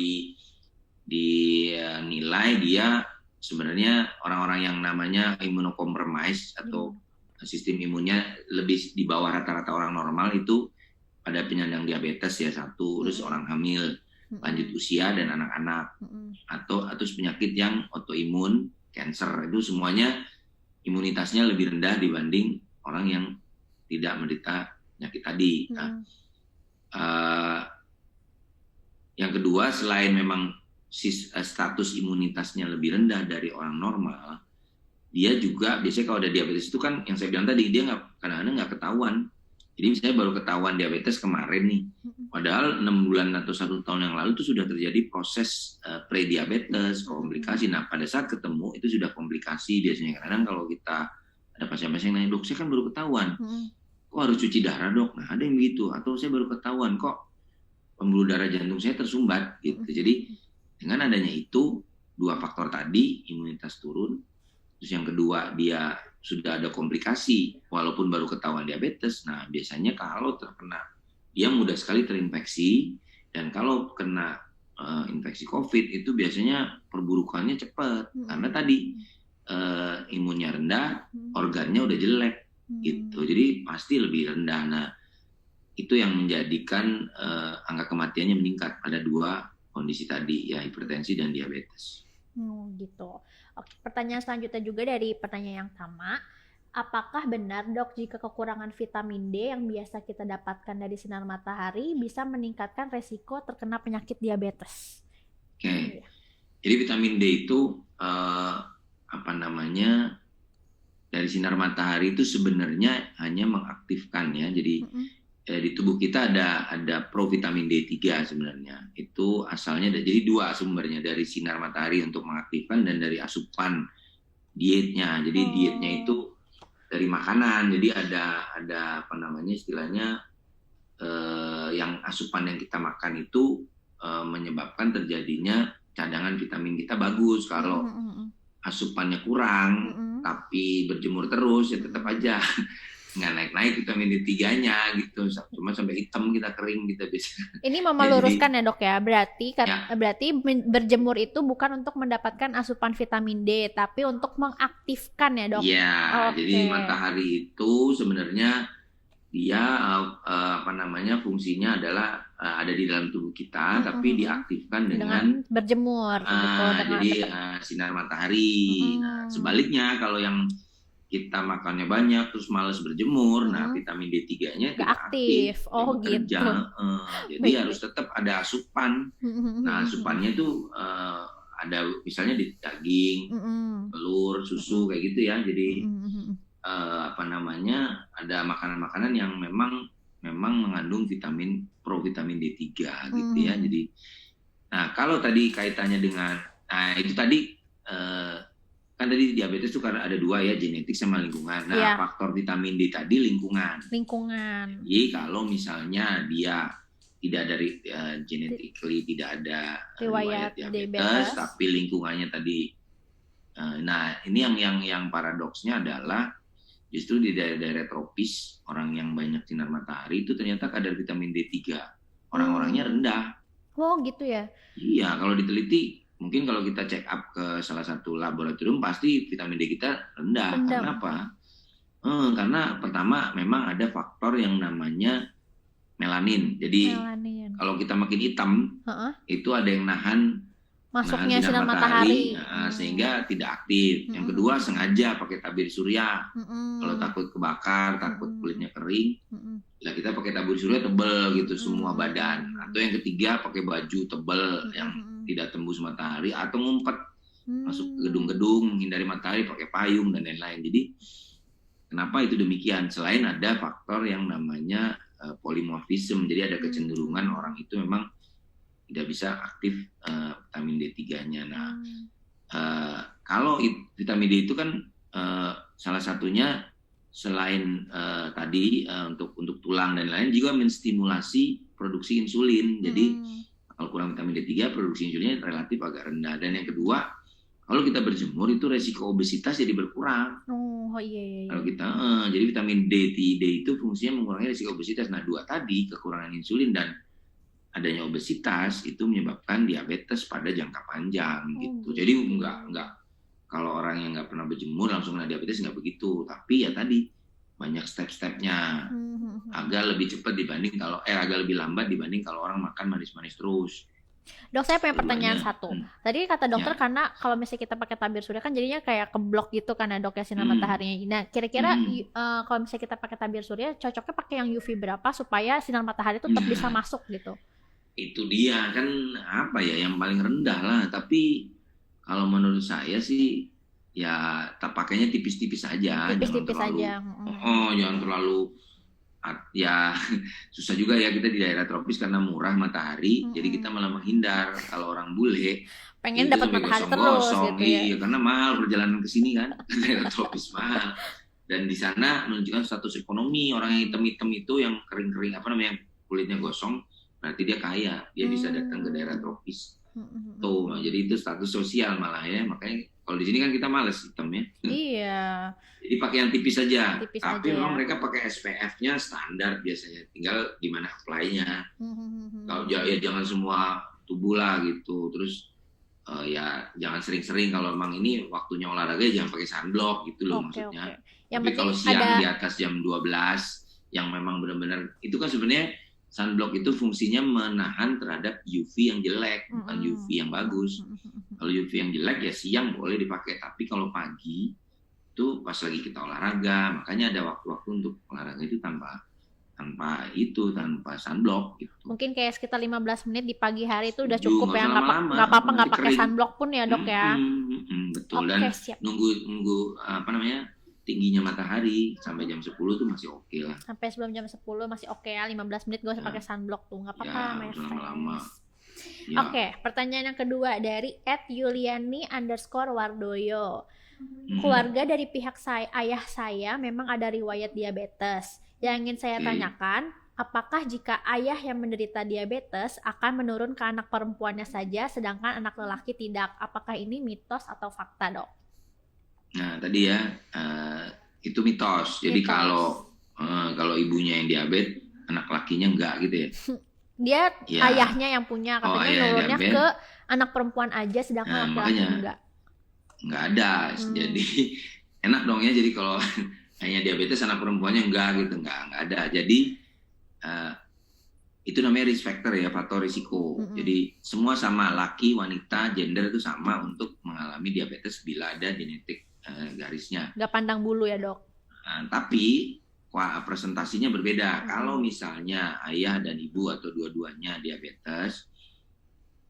dinilai dia sebenarnya orang-orang yang namanya immunocompromised atau sistem imunnya lebih di bawah rata-rata orang normal itu pada penyandang diabetes ya satu, terus orang hamil, lanjut usia dan anak-anak, atau penyakit yang autoimun, cancer, itu semuanya imunitasnya lebih rendah dibanding orang yang tidak menderita penyakit tadi. Yang kedua, selain memang status imunitasnya lebih rendah dari orang normal, dia juga biasanya kalau ada diabetes itu kan yang saya bilang tadi, dia kadang-kadang nggak ketahuan. Jadi misalnya baru ketahuan diabetes kemarin nih, padahal 6 bulan atau 1 tahun yang lalu itu sudah terjadi proses pre-diabetes, komplikasi. Nah pada saat ketemu itu sudah komplikasi biasanya. Kadang kalau kita ada pasien-pasien yang nanya, dok saya kan baru ketahuan, kok harus cuci darah dok? Nah ada yang begitu, atau saya baru ketahuan kok pembuluh darah jantung saya tersumbat gitu. Jadi dengan adanya itu, 2 faktor tadi, imunitas turun, terus yang kedua dia sudah ada komplikasi walaupun baru ketahuan diabetes. Nah biasanya kalau terkena, dia mudah sekali terinfeksi, dan kalau kena infeksi COVID itu biasanya perburukannya cepat, karena tadi imunnya rendah, organnya udah jelek gitu. Jadi pasti lebih rendah. Nah, itu yang menjadikan angka kematiannya meningkat pada dua kondisi tadi, ya hipertensi dan diabetes. Gitu. Oke, pertanyaan selanjutnya juga dari pertanyaan yang sama. Apakah benar dok jika kekurangan vitamin D yang biasa kita dapatkan dari sinar matahari bisa meningkatkan resiko terkena penyakit diabetes? Oke. Jadi vitamin D itu dari sinar matahari itu sebenarnya hanya mengaktifkan ya. Jadi di tubuh kita ada provitamin D3 sebenarnya. Itu asalnya jadi dua sumbernya, dari sinar matahari untuk mengaktifkan dan dari asupan dietnya. Jadi dietnya itu dari makanan. Jadi ada istilahnya yang asupan yang kita makan itu menyebabkan terjadinya cadangan vitamin kita bagus. Kalau asupannya kurang tapi berjemur terus ya tetap aja nggak naik-naik vitamin D3-nya gitu, cuma sampai hitam kita, kering kita bisa. Ini mama luruskan ya dok ya, berarti berjemur itu bukan untuk mendapatkan asupan vitamin D, tapi untuk mengaktifkan ya dok? Iya, jadi matahari itu sebenarnya dia fungsinya adalah ada di dalam tubuh kita, tapi diaktifkan dengan berjemur. Jadi sinar matahari. Nah, sebaliknya kalau yang kita makannya banyak terus malas berjemur, nah vitamin D3-nya tidak aktif, bekerja. Jadi harus tetap ada asupan. Nah, asupannya itu ada misalnya di daging, telur, susu kayak gitu ya. Jadi ada makanan-makanan yang memang mengandung provitamin D3 gitu ya. Jadi kalau tadi kaitannya dengan itu tadi kan tadi diabetes itu karena ada dua ya, genetik sama lingkungan. Nah, faktor vitamin D tadi lingkungan. Jadi kalau misalnya dia tidak dari genetically tidak ada riwayat diabetes, tapi lingkungannya tadi. Nah, ini yang paradoksnya adalah justru di daerah-daerah tropis, orang yang banyak sinar matahari itu ternyata kadar vitamin D3 orang-orangnya rendah. Oh gitu ya? Iya, kalau diteliti mungkin kalau kita check up ke salah satu laboratorium pasti vitamin D kita rendah. Karena apa? Karena pertama memang ada faktor yang namanya melanin. Jadi kalau kita makin hitam, itu ada yang nahan masuknya sinar matahari. Sehingga tidak aktif. Yang kedua sengaja pakai tabir surya. Kalau takut kebakar, takut kulitnya kering, kita pakai tabir surya tebal gitu semua badan. Atau yang ketiga pakai baju tebal yang tidak tembus matahari, atau ngumpet masuk ke gedung-gedung menghindari matahari pakai payung dan lain-lain. Jadi kenapa itu demikian? Selain ada faktor yang namanya polimorfisme, jadi ada kecenderungan orang itu memang tidak bisa aktif vitamin D3-nya. Nah, kalau vitamin D itu kan salah satunya selain tadi untuk tulang dan lain juga menstimulasi produksi insulin. Jadi kalau kurang vitamin D3 produksi insulinnya relatif agak rendah. Dan yang kedua, kalau kita berjemur itu resiko obesitas jadi berkurang. Iya. Kalau kita jadi vitamin D itu fungsinya mengurangi resiko obesitas. Nah, dua tadi kekurangan insulin dan adanya obesitas itu menyebabkan diabetes pada jangka panjang gitu. Jadi enggak kalau orang yang nggak pernah berjemur langsung kena diabetes, nggak begitu. Tapi ya tadi banyak step-stepnya. Agak lebih cepat dibanding agak lebih lambat dibanding kalau orang makan manis-manis terus. Dok, saya punya pertanyaan satu. Tadi kata dokter karena kalau misalnya kita pakai tabir surya kan jadinya kayak keblok gitu kan ya dok ya sinar mataharinya. Nah, kira-kira kalau misalnya kita pakai tabir surya cocoknya pakai yang UV berapa supaya sinar matahari itu tetap bisa masuk gitu? Itu dia kan yang paling rendah lah. Tapi kalau menurut saya sih ya pakainya tipis-tipis aja. Tipis-tipis aja. Jangan terlalu ya susah juga ya kita di daerah tropis karena murah matahari, jadi kita malah menghindar. Kalau orang bule pengen dapat matahari terus gitu ya. Iya, karena mahal perjalanan ke sini kan, daerah tropis mahal. Dan di sana menunjukkan status ekonomi. Orang yang hitam-hitam itu yang kering-kering yang kulitnya gosong, berarti dia kaya, dia bisa datang ke daerah tropis. Jadi itu status sosial malah ya. Makanya kalau di sini kan kita males hitam ya. Iya. Jadi pakai yang tipis saja. Tapi memang mereka pakai SPF-nya standar biasanya. Tinggal gimana apply-nya. Kalau jangan semua tubuh lah gitu. Terus ya jangan sering-sering, kalau memang ini waktunya olahraga jangan pakai sunblock gitu loh maksudnya. Tapi kalau siang di atas jam 12 yang memang benar-benar itu kan sebenarnya sunblock itu fungsinya menahan terhadap UV yang jelek, bukan UV yang bagus. Kalau UV yang jelek ya siang boleh dipakai, tapi kalau pagi itu pas lagi kita olahraga, makanya ada waktu-waktu untuk olahraga itu tanpa sunblock gitu. Mungkin kayak sekitar 15 menit di pagi hari itu udah cukup ya, nggak apa-apa nggak pakai sunblock pun ya dok ya. Betul. Dan nunggu tingginya matahari sampai jam 10 tuh masih oke lah. Sampai sebelum jam 10 masih oke ya, 15 menit gak usah pakai sunblock tuh, nggak apa-apa my friends. Oke, pertanyaan yang kedua dari @yuliani_wardoyo. Keluarga dari pihak ayah saya memang ada riwayat diabetes. Yang ingin saya tanyakan, apakah jika ayah yang menderita diabetes akan menurun ke anak perempuannya saja, sedangkan anak lelaki tidak? Apakah ini mitos atau fakta, dok? Nah tadi ya, itu mitos. Jadi kalau ibunya yang diabetes, anak lakinya enggak gitu ya? Dia ayahnya yang punya, katanya nurunnya ke anak perempuan aja, sedangkan anak laki enggak ada. Jadi enak dong ya. Jadi kalau hanya diabetes anak perempuannya enggak gitu, enggak ada. Jadi itu namanya risk factor ya, faktor risiko. Jadi semua sama, laki, wanita, gender itu sama untuk mengalami diabetes bila ada genetik garisnya. Nggak pandang bulu ya dok? Tapi presentasinya berbeda. Kalau misalnya ayah dan ibu atau dua-duanya diabetes,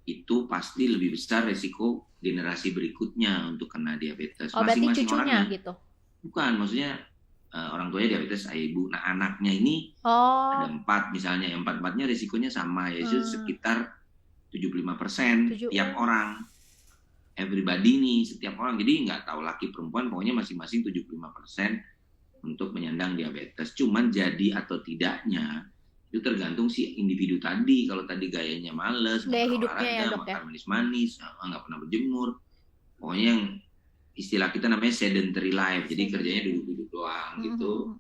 itu pasti lebih besar resiko generasi berikutnya untuk kena diabetes. Masing-masing orangnya gitu? Bukan, maksudnya orang tuanya diabetes, ayah ibu. Nah anaknya ini ada 4 misalnya, yang 4-4-nya risikonya sama, yaitu sekitar 75% tiap orang. Everybody nih, setiap orang. Jadi nggak tahu laki perempuan, pokoknya masing-masing 75% untuk menyandang diabetes. Cuman jadi atau tidaknya itu tergantung si individu tadi. Kalau tadi gayanya males, gaya hidupnya ya dok ya, makan manis-manis, nggak pernah berjemur, pokoknya yang istilah kita namanya sedentary life, jadi kerjanya duduk-duduk doang gitu,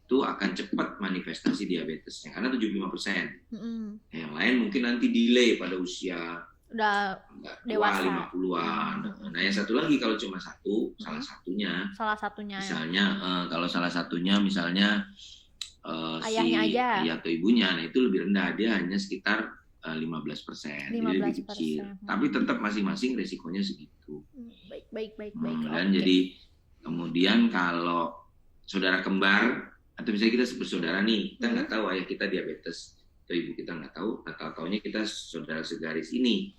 itu akan cepat manifestasi diabetesnya karena 75%. Yang lain mungkin nanti delay pada usia udah dewasa 50-an. Nah yang satu lagi kalau cuma salah satunya misalnya kalau salah satunya misalnya ayahnya si aja ayah atau ibunya, nah itu lebih rendah, dia hanya sekitar 15%, jadi lebih kecil. Tapi tetap masing-masing resikonya segitu. Baik. Dan jadi kemudian kalau saudara kembar atau misalnya kita bersaudara nih, kita nggak tahu ayah kita diabetes atau ibu kita nggak tahu, taunya kita saudara segaris ini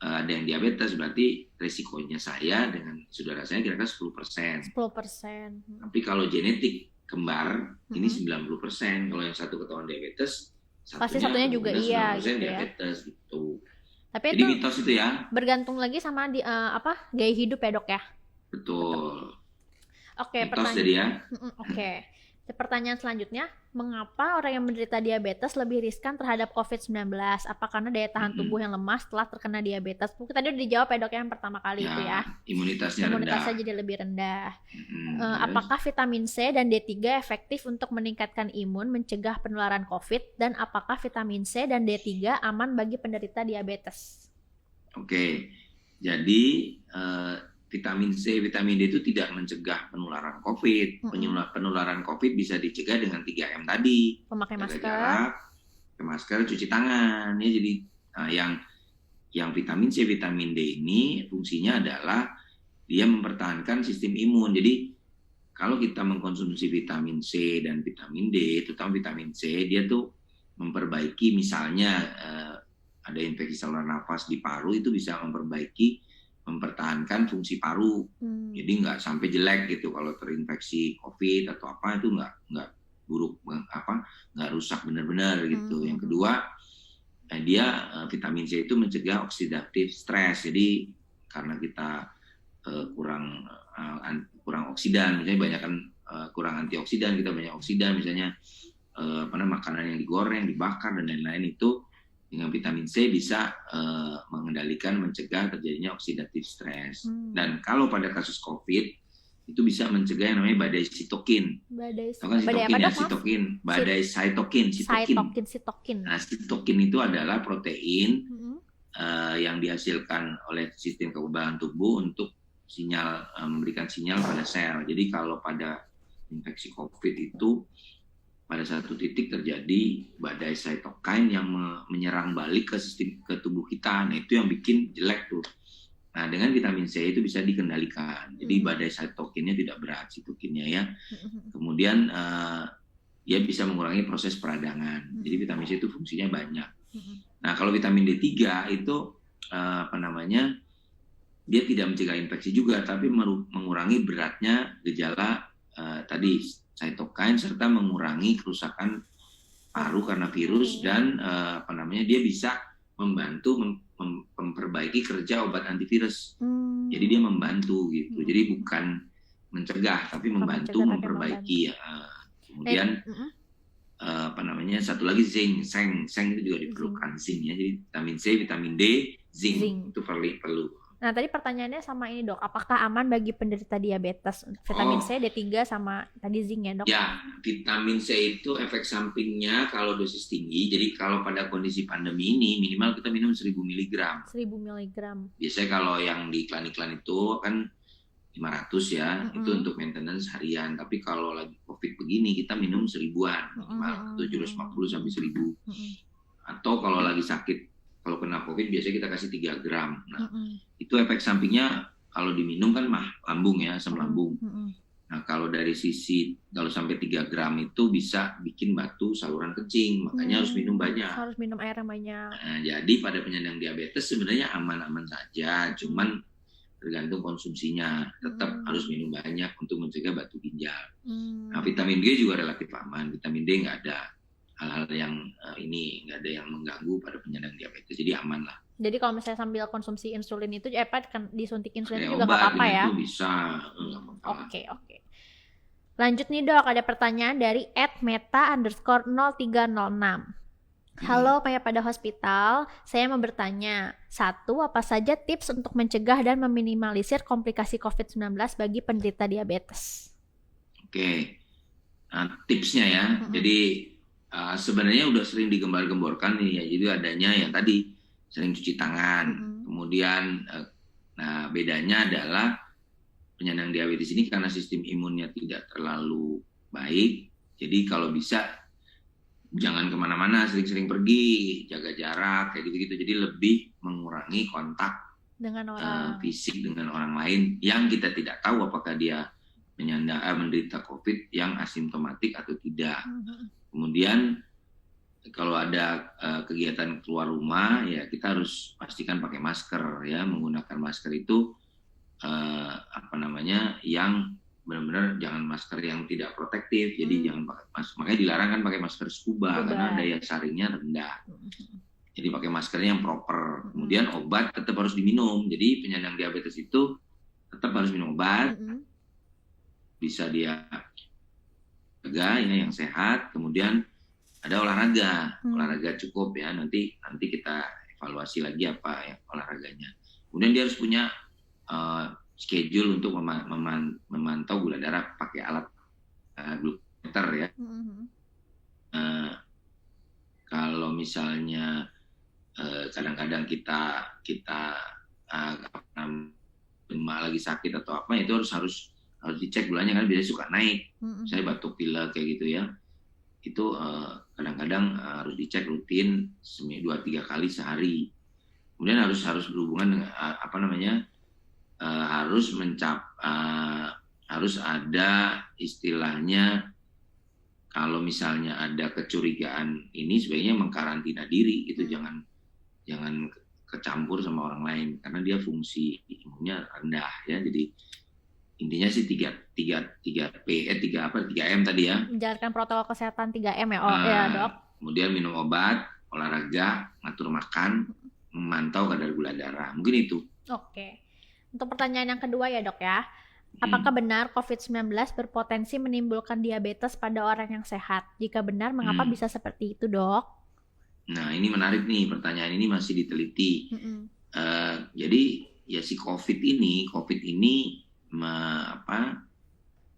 ada yang diabetes, berarti resikonya saya dengan saudara saya kira-kira 10%. Tapi kalau genetik kembar ini 90%. Kalau yang satu ketahuan diabetes, pasti satunya juga iya gitu diabetes ya. Gitu. Tapi jadi itu mitos itu ya. Bergantung lagi sama gaya hidup ya dok ya. Betul. Oke, pertanyaan. Oke. Pertanyaan selanjutnya, mengapa orang yang menderita diabetes lebih riskan terhadap COVID-19? Apa karena daya tahan tubuh yang lemah setelah terkena diabetes? Mungkin tadi udah dijawab ya dok yang pertama kali itu ya. Imunitasnya jadi lebih rendah. Apakah vitamin C dan D3 efektif untuk meningkatkan imun, mencegah penularan COVID? Dan apakah vitamin C dan D3 aman bagi penderita diabetes? Oke, jadi vitamin C, vitamin D itu tidak mencegah penularan COVID. Penularan COVID bisa dicegah dengan 3M tadi. Memakai masker, pakai masker, cuci tangan. Ya, jadi yang vitamin C, vitamin D ini fungsinya adalah dia mempertahankan sistem imun. Jadi kalau kita mengkonsumsi vitamin C dan vitamin D, terutama vitamin C, dia tuh memperbaiki misalnya ada infeksi saluran nafas di paru, itu bisa mempertahankan fungsi paru, jadi nggak sampai jelek gitu kalau terinfeksi COVID atau apa, itu nggak buruk, nggak rusak benar-benar gitu. Yang kedua, dia vitamin C itu mencegah oksidatif stres. Jadi karena kita kurang oksidan, misalnya banyakkan kurang antioksidan, kita banyak oksidan, misalnya makanan yang digoreng, dibakar dan lain-lain, itu dengan vitamin C bisa mengendalikan, mencegah terjadinya oksidatif stres. Dan kalau pada kasus COVID itu bisa mencegah yang namanya badai sitokin. Badai sitokin. Sitokin. Nah, sitokin itu adalah protein yang dihasilkan oleh sistem kekebalan tubuh untuk memberikan sinyal pada sel. Jadi kalau pada infeksi COVID itu pada satu titik terjadi badai cytokine yang menyerang balik ke tubuh kita. Nah, itu yang bikin jelek tuh. Nah, dengan vitamin C itu bisa dikendalikan. Jadi badai cytokine-nya tidak berat, sitokinnya ya. Kemudian dia bisa mengurangi proses peradangan. Jadi vitamin C itu fungsinya banyak. Nah, kalau vitamin D3 itu dia tidak mencegah infeksi juga, tapi mengurangi beratnya gejala tadi cytokine serta mengurangi kerusakan paru karena virus dan dia bisa membantu memperbaiki kerja obat antivirus. Jadi dia membantu gitu. Jadi bukan mencegah tapi membantu memperbaiki. Kemudian satu lagi zinc itu juga diperlukan zinc ya. Jadi vitamin C, vitamin D, zinc. Itu perlu. Nah, tadi pertanyaannya sama ini dok, apakah aman bagi penderita diabetes? Vitamin C, D3 sama tadi zinc ya dok? Ya, vitamin C itu efek sampingnya kalau dosis tinggi, jadi kalau pada kondisi pandemi ini minimal kita minum 1000 mg. 1000 mg. Biasanya kalau yang di iklan-iklan itu kan 500 ya, itu untuk maintenance harian. Tapi kalau lagi COVID begini kita minum 1000-an, 750 sampai 1000. Atau kalau lagi sakit, kalau kena COVID biasanya kita kasih 3 gram. Nah, itu efek sampingnya kalau diminum kan lambung ya, asam lambung. Nah, kalau dari sisi kalau sampai 3 gram itu bisa bikin batu saluran kencing, makanya harus minum banyak. Harus minum air yang banyak. Nah, jadi pada penyandang diabetes sebenarnya aman-aman saja, cuman tergantung konsumsinya. Tetap harus minum banyak untuk mencegah batu ginjal. Nah, vitamin D juga relatif aman. Vitamin D nggak ada hal-hal yang nggak ada yang mengganggu pada penyandang diabetes, jadi aman lah. Jadi kalau misalnya sambil konsumsi insulin itu disuntik insulin itu juga nggak apa-apa ya? Itu bisa. Oke. Lanjut nih dok, ada pertanyaan dari @meta_0306. Halo Paya pada Hospital, saya mau bertanya, 1, apa saja tips untuk mencegah dan meminimalisir komplikasi COVID-19 bagi penderita diabetes? Oke, nah, tipsnya ya, jadi sebenarnya udah sering digembar-gemborkan nih ya, jadi adanya yang tadi sering cuci tangan, kemudian nah bedanya adalah penyandang diabetes ini karena sistem imunnya tidak terlalu baik, jadi kalau bisa jangan kemana-mana, sering-sering pergi, jaga jarak, kayak gitu-gitu. Jadi lebih mengurangi kontak dengan orang fisik dengan orang lain yang kita tidak tahu apakah dia menderita COVID yang asimptomatik atau tidak. Kemudian kalau ada kegiatan keluar rumah, ya kita harus pastikan pakai masker ya, menggunakan masker itu yang benar-benar jangan masker yang tidak protektif, jadi jangan pakai masker, makanya dilarang kan pakai masker scuba karena daya saringnya rendah. Jadi pakai maskernya yang proper. Kemudian obat tetap harus diminum. Jadi penyandang diabetes itu tetap harus minum obat. Bisa dia jaga yang sehat. Kemudian ada olahraga cukup ya. Nanti kita evaluasi lagi apa ya olahraganya. Kemudian dia harus punya schedule untuk memantau gula darah pakai alat glukometer ya. Kalau misalnya kadang-kadang kita lagi sakit atau apa, itu harus dicek gulanya kan biasanya suka naik. Saya batuk pilek kayak gitu ya. Itu kadang-kadang harus dicek rutin 2-3 kali sehari. Kemudian harus berhubungan dengan harus ada istilahnya, kalau misalnya ada kecurigaan ini sebaiknya mengkarantina diri gitu, jangan kecampur sama orang lain karena dia fungsi imunnya rendah ya. Jadi intinya sih 3M tadi ya. Menjalankan protokol kesehatan 3M ya, ya dok. Kemudian minum obat, olahraga, ngatur makan, memantau kadar gula darah. Mungkin itu. Oke. Untuk pertanyaan yang kedua ya dok ya, apakah benar COVID-19 berpotensi menimbulkan diabetes pada orang yang sehat? Jika benar, mengapa bisa seperti itu dok? Nah ini menarik nih, pertanyaan ini masih diteliti. Jadi ya si COVID ini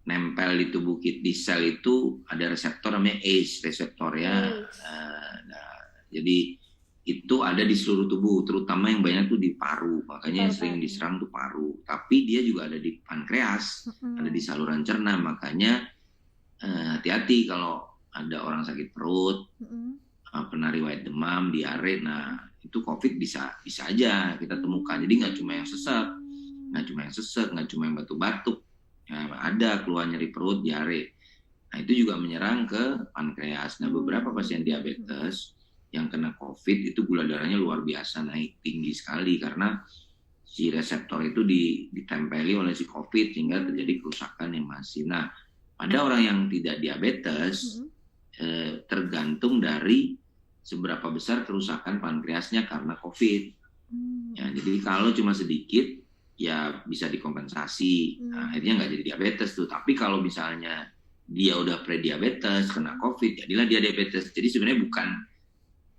nempel di tubuh kita, di sel itu ada reseptor namanya ACE reseptor ya. Jadi itu ada di seluruh tubuh, terutama yang banyak tuh di paru, makanya yang sering Paru-paru. diserang tuh paru. Tapi dia juga ada di pankreas, ada di saluran cerna, makanya hati-hati kalau ada orang sakit perut, pernah riwayat demam, diare, nah itu COVID bisa aja kita temukan. Jadi nggak cuma yang sesek, nggak cuma yang batuk-batuk, ya, ada keluhan nyeri perut, diare. Nah itu juga menyerang ke pankreas. Nah beberapa pasien diabetes yang kena COVID itu gula darahnya luar biasa naik tinggi sekali karena si reseptor itu ditempeli oleh si COVID sehingga terjadi kerusakan yang masif. Nah pada orang yang tidak diabetes tergantung dari seberapa besar kerusakan pankreasnya karena COVID. Ya, jadi kalau cuma sedikit ya bisa dikompensasi. Nah, akhirnya nggak jadi diabetes tuh. Tapi kalau misalnya dia udah prediabetes kena COVID, jadilah dia diabetes. Jadi sebenarnya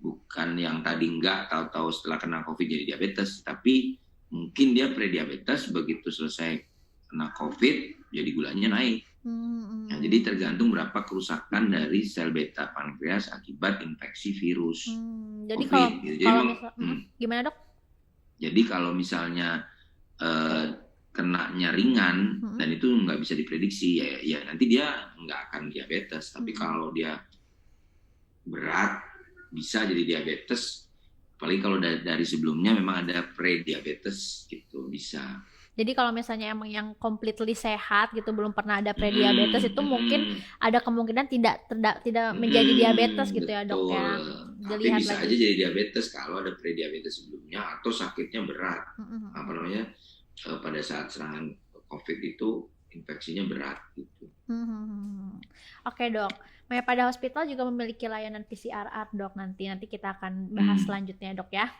bukan yang tadi enggak tahu-tahu setelah kena COVID jadi diabetes, tapi mungkin dia prediabetes begitu selesai kena COVID jadi gulanya naik. Nah, jadi tergantung berapa kerusakan dari sel beta pankreas akibat infeksi virus Jadi COVID. gimana dok? Jadi kalau misalnya kenanya ringan dan itu nggak bisa diprediksi ya nanti dia nggak akan diabetes. Tapi kalau dia berat bisa jadi diabetes, apalagi kalau dari sebelumnya memang ada pre-diabetes gitu bisa. Jadi kalau misalnya emang yang completely sehat gitu belum pernah ada pre-diabetes itu mungkin ada kemungkinan tidak menjadi diabetes gitu ya dok ya. Tapi bisa aja jadi diabetes kalau ada pre-diabetes sebelumnya atau sakitnya berat. Apa namanya pada saat serangan COVID itu infeksinya berat gitu. Oke dok. Maya pada Hospital juga memiliki layanan PCR dok, nanti kita akan bahas selanjutnya dok ya.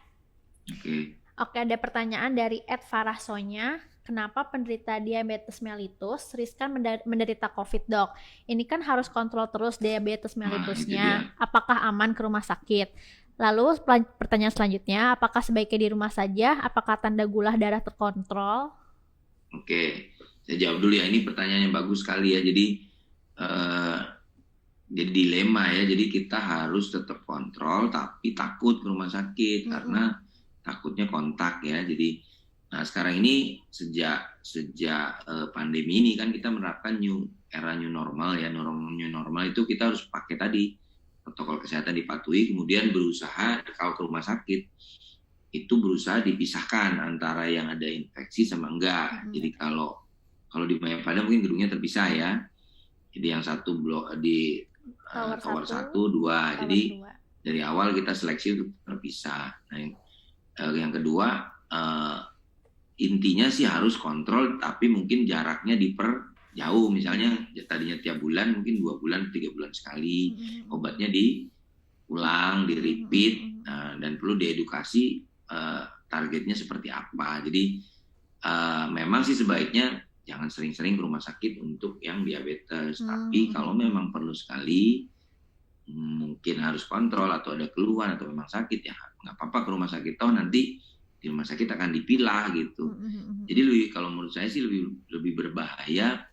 Oke, ada pertanyaan dari Farah Sonya. Kenapa penderita diabetes mellitus riskan menderita COVID dok? Ini kan harus kontrol terus diabetes mellitusnya. Apakah aman ke rumah sakit? Lalu pertanyaan selanjutnya, apakah sebaiknya di rumah saja? Apakah tanda gula darah terkontrol? Oke, saya jawab dulu ya. Ini pertanyaannya bagus sekali ya. Jadi dilema ya. Jadi kita harus tetap kontrol tapi takut ke rumah sakit karena takutnya kontak ya. Jadi sekarang ini sejak pandemi ini kan kita menerapkan era new normal ya. New normal itu kita harus pakai tadi protokol kesehatan dipatuhi, kemudian berusaha kalau ke rumah sakit itu berusaha dipisahkan antara yang ada infeksi sama enggak. Jadi kalau di Mayapada mungkin gedungnya terpisah ya. Jadi yang satu blok di tower 1, 2. Jadi dari awal kita seleksi itu terpisah. Nah, yang kedua intinya sih harus kontrol tapi mungkin jaraknya diperjauh. Misalnya tadinya tiap bulan mungkin 2 bulan 3 bulan sekali. Obatnya diulang, di-repeat, dan perlu diedukasi targetnya seperti apa. Jadi memang sih sebaiknya jangan sering-sering ke rumah sakit untuk yang diabetes. Tapi kalau memang perlu sekali, mungkin harus kontrol atau ada keluhan atau memang sakit ya nggak apa-apa ke rumah sakit. Toh nanti di rumah sakit akan dipilah gitu. Jadi kalau menurut saya sih lebih berbahaya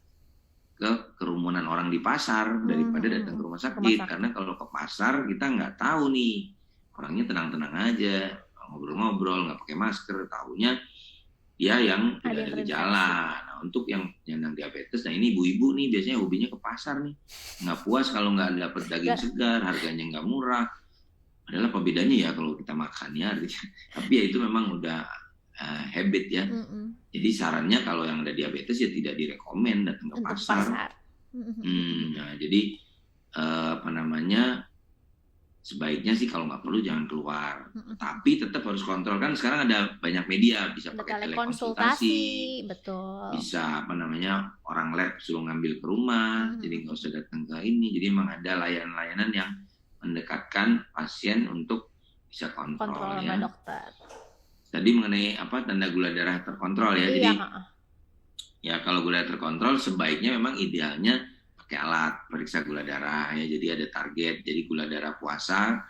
ke kerumunan orang di pasar daripada datang ke rumah sakit. Karena kalau ke pasar kita nggak tahu nih orangnya tenang-tenang aja ngobrol-ngobrol nggak pakai masker, taunya dia yang tidak ada gejala. Nah, untuk yang penyandang diabetes, nah ini ibu-ibu nih biasanya hobinya ke pasar nih, nggak puas kalau nggak dapat daging segar, harganya nggak murah. Padahal apa bedanya ya kalau kita makan ya, tapi ya itu memang udah habit ya. Jadi sarannya kalau yang ada diabetes ya tidak direkomend datang ke pasar. Nah, jadi sebaiknya sih kalau nggak perlu jangan keluar. Tapi tetap harus kontrol, kan sekarang ada banyak media, bisa pakai telekonsultasi, betul. Bisa orang lab suruh ngambil ke rumah, jadi nggak usah datang ke ini. Jadi memang ada layanan-layanan yang mendekatkan pasien untuk bisa kontrol ya. Dokter. Tadi mengenai tanda gula darah terkontrol ya. Jadi ya kalau gula darah terkontrol sebaiknya memang idealnya pakai alat periksa gula darah ya. Jadi ada target. Jadi gula darah puasa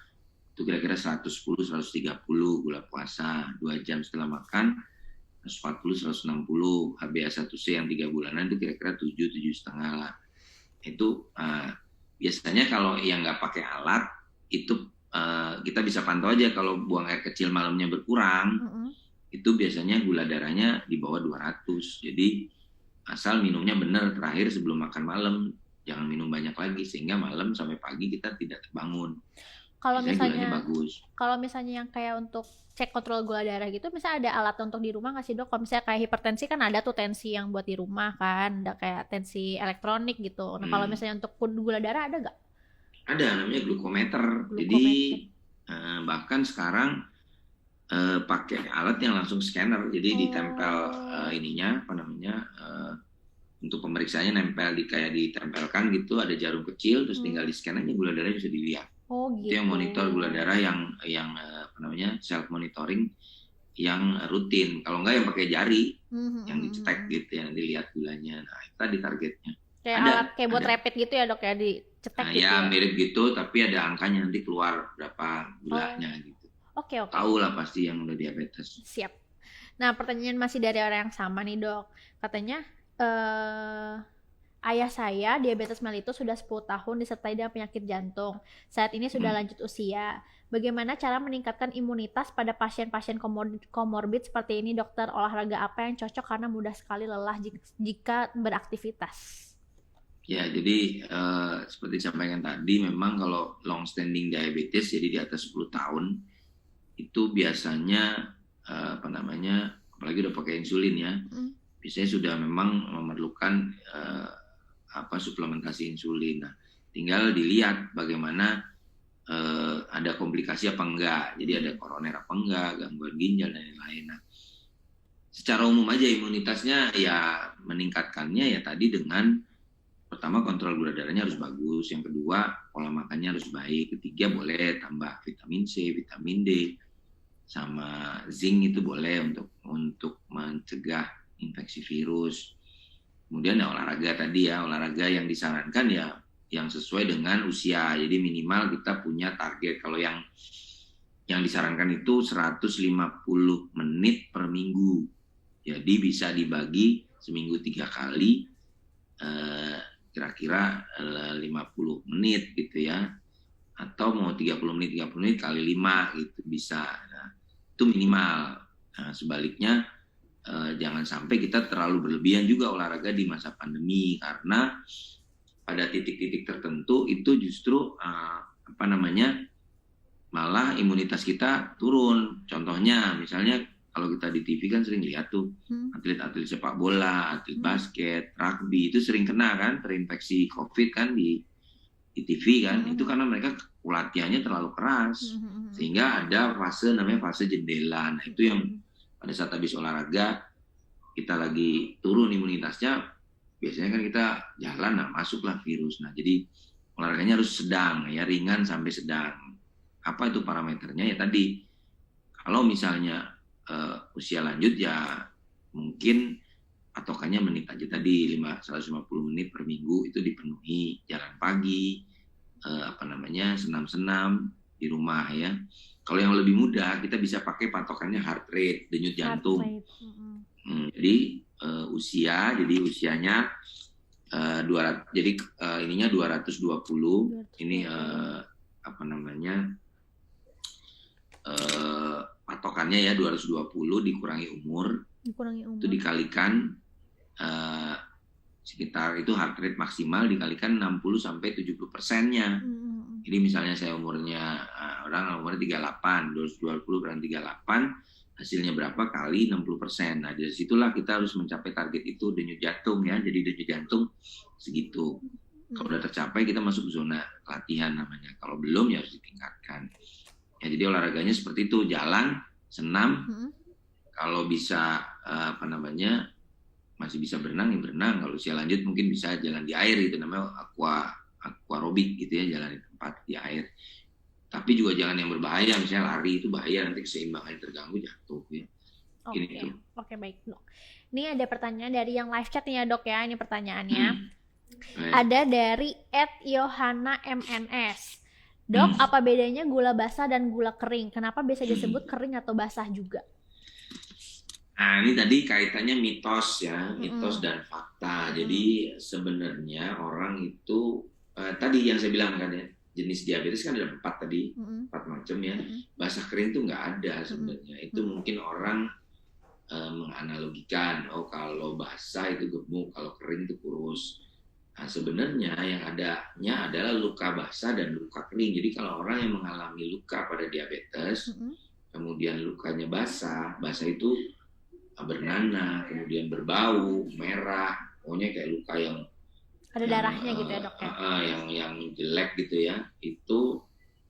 itu kira-kira 110 130 gula puasa 2 jam setelah makan 140 160. HbA1c yang 3 bulanan itu kira-kira 7,5 lah. Itu biasanya kalau yang nggak pakai alat itu kita bisa pantau aja kalau buang air kecil malamnya berkurang, itu biasanya gula darahnya di bawah 200. Jadi asal minumnya benar terakhir sebelum makan malam, jangan minum banyak lagi sehingga malam sampai pagi kita tidak terbangun. Kalau gulanya bagus. Kalau misalnya yang kayak untuk cek kontrol gula darah gitu, misalnya ada alat untuk di rumah nggak sih dok? Kalau misalnya kayak hipertensi kan ada tuh tensi yang buat di rumah kan, ada kayak tensi elektronik gitu. Nah kalau misalnya untuk gula darah ada nggak? Ada, namanya glukometer. Jadi bahkan sekarang pakai alat yang langsung scanner, jadi ditempel ininya apa namanya untuk pemeriksaannya nempel kayak ditempelkan gitu, ada jarum kecil terus tinggal di scan aja gula darahnya bisa dilihat. Gitu. Itu yang monitor gula darah yang apa namanya self monitoring yang rutin. Kalau enggak yang pakai jari yang dicetek gitu, yang dilihat gulanya. Nah itu tadi targetnya. Kayak alat kayak buat rapid gitu ya dok ya, dicetek gitu ya? Mirip gitu tapi ada angkanya nanti keluar berapa gulanya gitu. Oke. Tahu lah pasti yang udah diabetes. Siap. Nah pertanyaan masih dari orang yang sama nih dok. Katanya ayah saya diabetes mellitus sudah 10 tahun disertai dengan penyakit jantung. Saat ini sudah lanjut usia. Bagaimana cara meningkatkan imunitas pada pasien-pasien komorbid seperti ini dokter? Olahraga apa yang cocok karena mudah sekali lelah jika beraktivitas? Ya, jadi seperti sampaikan tadi, memang kalau long standing diabetes, jadi di atas 10 tahun, itu biasanya apalagi udah pakai insulin ya, biasanya sudah memang memerlukan suplementasi insulin. Nah, tinggal dilihat bagaimana ada komplikasi apa enggak, jadi ada koroner apa enggak, gangguan ginjal dan lain-lain. Nah, secara umum aja imunitasnya ya meningkatkannya ya tadi dengan pertama kontrol gula darahnya harus bagus, yang kedua pola makannya harus baik, ketiga boleh tambah vitamin C, vitamin D, sama zinc itu boleh untuk mencegah infeksi virus. Kemudian ya olahraga tadi ya, olahraga yang disarankan ya yang sesuai dengan usia. Jadi minimal kita punya target. Kalau yang disarankan itu 150 menit per minggu. Jadi bisa dibagi seminggu 3 kali, kira-kira 50 menit gitu ya. Atau mau 30 menit kali 5 gitu bisa. Nah, itu minimal. Nah, sebaliknya jangan sampai kita terlalu berlebihan juga olahraga di masa pandemi, karena pada titik-titik tertentu itu justru malah imunitas kita turun. Contohnya misalnya kalau kita di TV kan sering lihat tuh atlet-atlet sepak bola, atlet basket, rugby itu sering kena kan terinfeksi COVID kan di TV kan. Itu karena mereka latihannya terlalu keras sehingga ada namanya fase jendela. Nah itu yang pada saat habis olahraga kita lagi turun imunitasnya, biasanya kan kita jalan, nah masuklah virus. Nah jadi olahraganya harus sedang ya, ringan sampai sedang. Apa itu parameternya ya tadi, kalau misalnya usia lanjut ya mungkin patokannya menit aja tadi, 150 menit per minggu itu dipenuhi. Jalan pagi, senam-senam di rumah ya. Kalau yang lebih mudah kita bisa pakai patokannya heart rate, denyut jantung. Jadi usianya 200, jadi ininya 220. Ini patokannya ya 220 dikurangi umur. Itu dikalikan sekitar itu heart rate maksimal dikalikan 60-70%-nya. Jadi misalnya saya orang umurnya 38, 220 kurang 38, hasilnya berapa kali 60%. Nah dari situlah kita harus mencapai target itu denyut jantung ya. Jadi denyut jantung segitu. Kalau udah tercapai kita masuk zona latihan namanya. Kalau belum ya harus ditingkatkan. Ya jadi olahraganya seperti itu, jalan, senam. Kalau bisa masih bisa berenang ya berenang. Kalau usia lanjut mungkin bisa jalan di air, itu namanya aquarobic gitu ya, jalan di tempat di air. Tapi juga jangan yang berbahaya, misalnya lari itu bahaya, nanti keseimbangannya terganggu, jatuh ya. Oke, baik dok. Ini ada pertanyaan dari yang live chat nih ya dok ya, ini pertanyaannya. Ada dari @yohana_mns. Dok, apa bedanya gula basah dan gula kering? Kenapa bisa disebut kering atau basah juga? Nah ini tadi kaitannya mitos ya, mitos dan fakta. Jadi sebenarnya orang itu tadi yang saya bilang kan ya, jenis diabetes kan ada 4 tadi, 4 macam ya. Basah kering itu nggak ada sebenarnya. Itu mungkin orang menganalogikan, oh kalau basah itu gemuk, kalau kering itu kurus. Nah, sebenarnya yang adanya adalah luka basah dan luka kering. Jadi kalau orang yang mengalami luka pada diabetes, kemudian lukanya basah itu bernanah, kemudian berbau, merah, pokoknya kayak luka yang ada darahnya gitu ya dok ya? Yang jelek gitu ya, itu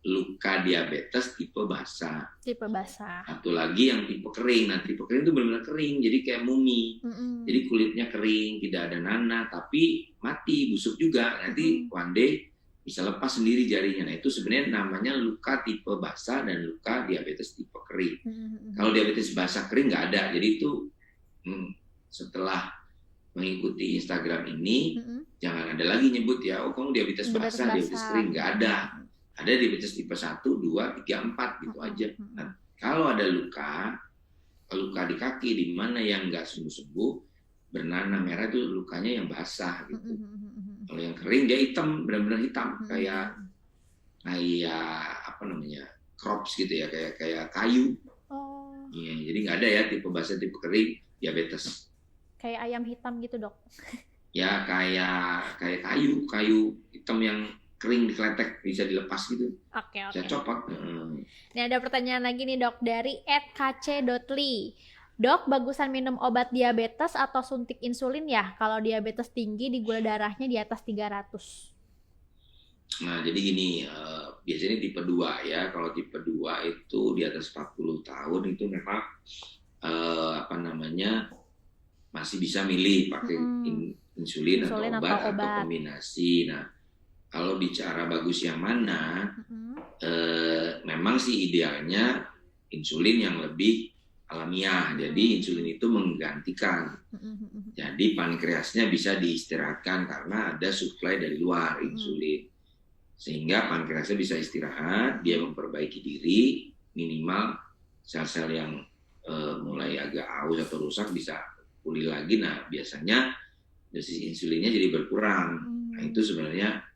luka diabetes tipe basah. Tipe basah. Satu lagi yang tipe kering. Nah, tipe kering itu benar-benar kering, jadi kayak mumi. Jadi kulitnya kering, tidak ada nanah, tapi mati, busuk juga. Nanti one day bisa lepas sendiri jarinya. Nah, itu sebenarnya namanya luka tipe basah dan luka diabetes tipe kering. Kalau diabetes basah kering nggak ada. Jadi itu setelah mengikuti Instagram ini, jangan ada lagi nyebut ya, oh kamu diabetes basah, diabetes kering. Nggak ada. Ada diabetes tipe 1, 2, 3, 4 gitu aja. Nah, kalau ada luka di kaki di mana yang nggak sembuh-sembuh, bernanah merah itu lukanya yang basah gitu. Kalau yang kering dia hitam, benar-benar hitam, kayak apa namanya, crops gitu ya, kayak kayu. Iya, jadi nggak ada ya tipe basah, tipe kering diabetes. Kayak ayam hitam gitu dok? Ya kayak kayu hitam yang kering dikletek, bisa dilepas gitu. Oke. Bisa copot. Ini ada pertanyaan lagi nih dok dari @kc.li. Dok, bagusan minum obat diabetes atau suntik insulin ya? Kalau diabetes tinggi di gula darahnya di atas 300. Nah, jadi gini, biasanya tipe 2 ya. Kalau tipe 2 itu di atas 40 tahun itu memang masih bisa milih pakai insulin atau obat atau kombinasi. Nah, kalau bicara bagus yang mana, memang sih idealnya insulin yang lebih alamiah. Jadi insulin itu menggantikan. Jadi pankreasnya bisa diistirahatkan karena ada suplai dari luar insulin. Sehingga pankreasnya bisa istirahat, dia memperbaiki diri, minimal sel-sel yang mulai agak aus atau rusak bisa pulih lagi. Nah, biasanya dosis insulinnya jadi berkurang. Nah, itu sebenarnya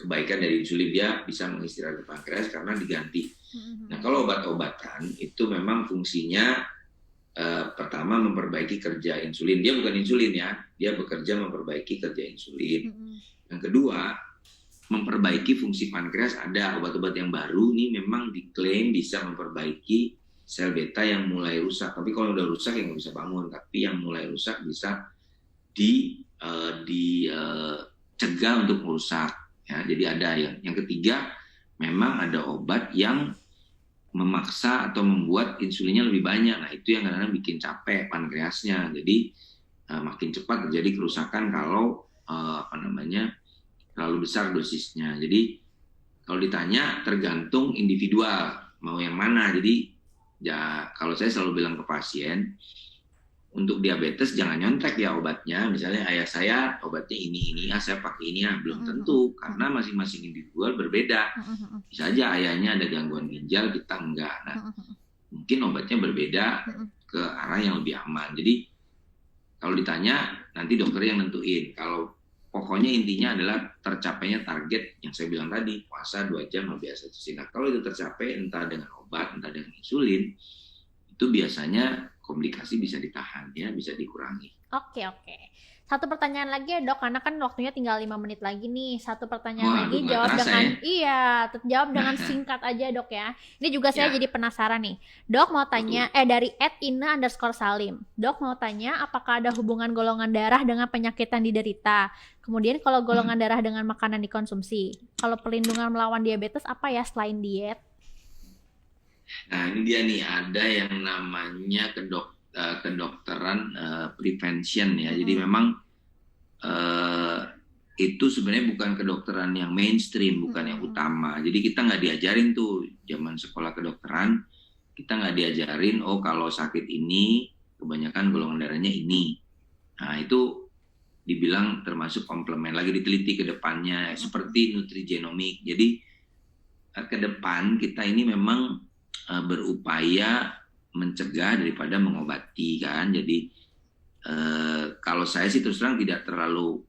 kebaikan dari insulin, dia bisa mengistirahatkan pankreas karena diganti. Nah, kalau obat-obatan itu memang fungsinya pertama memperbaiki kerja insulin. Dia bukan insulin ya, dia bekerja memperbaiki kerja insulin. Yang kedua, memperbaiki fungsi pankreas. Ada obat-obat yang baru nih memang diklaim bisa memperbaiki sel beta yang mulai rusak. Tapi kalau udah rusak ya nggak bisa bangun. Tapi yang mulai rusak bisa dicegah untuk merusak. Ya, jadi ada yang ketiga, memang ada obat yang memaksa atau membuat insulinnya lebih banyak. Nah, itu yang kadang-kadang bikin capek pankreasnya. Jadi makin cepat terjadi kerusakan kalau terlalu besar dosisnya. Jadi kalau ditanya tergantung individual mau yang mana. Jadi ya kalau saya selalu bilang ke pasien, untuk diabetes jangan nyontek ya obatnya. Misalnya ayah saya obatnya ini, saya pakai ini ya. Belum tentu, karena masing-masing individual berbeda. Bisa aja ayahnya ada gangguan ginjal, kita enggak. Nah, mungkin obatnya berbeda ke arah yang lebih aman. Jadi kalau ditanya, nanti dokter yang nentuin. Kalau pokoknya intinya adalah tercapainya target yang saya bilang tadi, puasa 2 jam lebih biasa. Nah, kalau itu tercapai entah dengan obat, entah dengan insulin, itu biasanya komplikasi bisa ditahan ya, bisa dikurangi. Oke. Satu pertanyaan lagi ya dok, karena kan waktunya tinggal 5 menit lagi nih. Satu pertanyaan lagi jawab dengan jawab dengan singkat aja dok ya. Ini juga saya jadi penasaran nih. Dok mau tanya, dari @ina_salim. Dok mau tanya, apakah ada hubungan golongan darah dengan penyakit yang diderita? Kemudian kalau golongan darah dengan makanan dikonsumsi. Kalau perlindungan melawan diabetes apa ya selain diet? Nah, ini dia nih, ada yang namanya kedokteran prevention ya. Jadi memang itu sebenarnya bukan kedokteran yang mainstream, bukan yang utama. Jadi kita nggak diajarin tuh zaman sekolah kedokteran, kita nggak diajarin kalau sakit ini kebanyakan golongan darahnya ini. Nah, itu dibilang termasuk komplement, lagi diteliti ke depannya seperti nutrigenomik. Jadi ke depan kita ini memang berupaya mencegah daripada mengobati kan. Jadi kalau saya sih terus terang tidak terlalu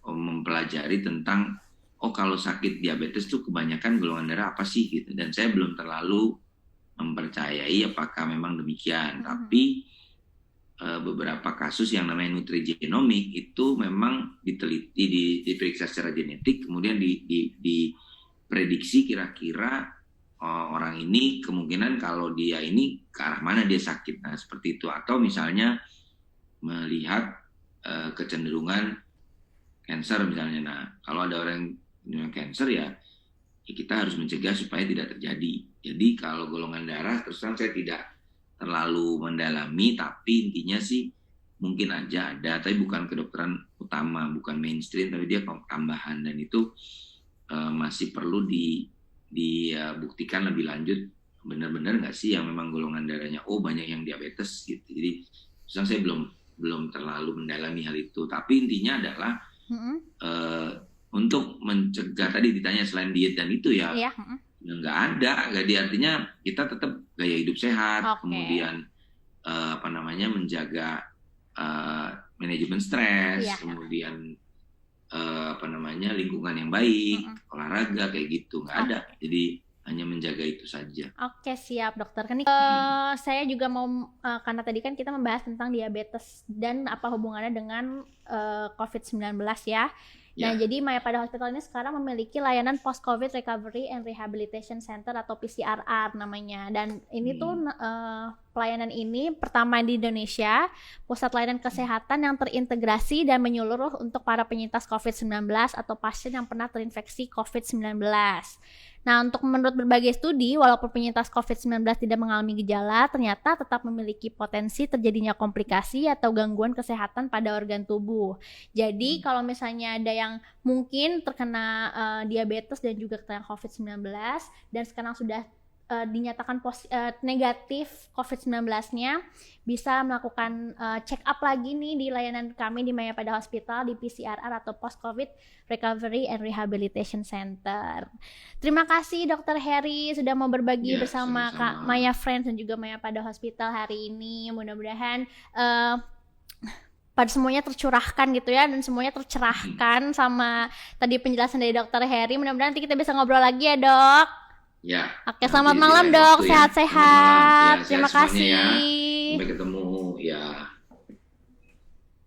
mempelajari tentang oh kalau sakit diabetes tuh kebanyakan golongan darah apa sih gitu. Dan saya belum terlalu mempercayai apakah memang demikian. Tapi beberapa kasus yang namanya nutrigenomik itu memang diteliti, diperiksa secara genetik, kemudian diprediksi kira-kira orang ini kemungkinan kalau dia ini ke arah mana dia sakit. Nah seperti itu. Atau misalnya melihat kecenderungan cancer misalnya. Nah kalau ada orang yang cancer ya kita harus mencegah supaya tidak terjadi. Jadi kalau golongan darah terus terang saya tidak terlalu mendalami, tapi intinya sih mungkin aja ada, tapi bukan kedokteran utama, bukan mainstream, tapi dia tambahan, dan itu masih perlu dibuktikan lebih lanjut benar-benar nggak sih yang memang golongan darahnya banyak yang diabetes gitu. Jadi saya belum terlalu mendalami hal itu, tapi intinya adalah untuk mencegah, tadi ditanya selain diet dan itu ya, ya nggak ada, artinya kita tetap gaya hidup sehat, kemudian menjaga manajemen stres, kemudian lingkungan yang baik, olahraga kayak gitu, nggak ada. Jadi hanya menjaga itu saja. Oke, siap dokter. Saya juga mau karena tadi kan kita membahas tentang diabetes dan apa hubungannya dengan COVID-19 ya. Nah, jadi Maya Pada Hospital ini sekarang memiliki layanan Post-COVID Recovery and Rehabilitation Center atau PCRR namanya. Dan ini tuh pelayanan ini pertama di Indonesia, pusat layanan kesehatan yang terintegrasi dan menyeluruh untuk para penyintas COVID-19 atau pasien yang pernah terinfeksi COVID-19. Nah, menurut berbagai studi, walaupun penyintas COVID-19 tidak mengalami gejala, ternyata tetap memiliki potensi terjadinya komplikasi atau gangguan kesehatan pada organ tubuh. Jadi, kalau misalnya ada yang mungkin terkena diabetes dan juga terkena COVID-19, dan sekarang sudah dinyatakan negatif COVID-19-nya, bisa melakukan check up lagi nih di layanan kami di Maya Pada Hospital di PCRR atau Post COVID Recovery and Rehabilitation Center. Terima kasih Dr. Heri sudah mau berbagi bersama Kak Maya Friends dan juga Maya Pada Hospital hari ini. Mudah-mudahan pada semuanya tercurahkan gitu ya, dan semuanya tercerahkan sama tadi penjelasan dari Dr. Heri. Mudah-mudahan nanti kita bisa ngobrol lagi ya, Dok. Ya. Oke, selamat malam Dok, sehat-sehat. Ya, Terima kasih. Ya. Sampai ketemu ya.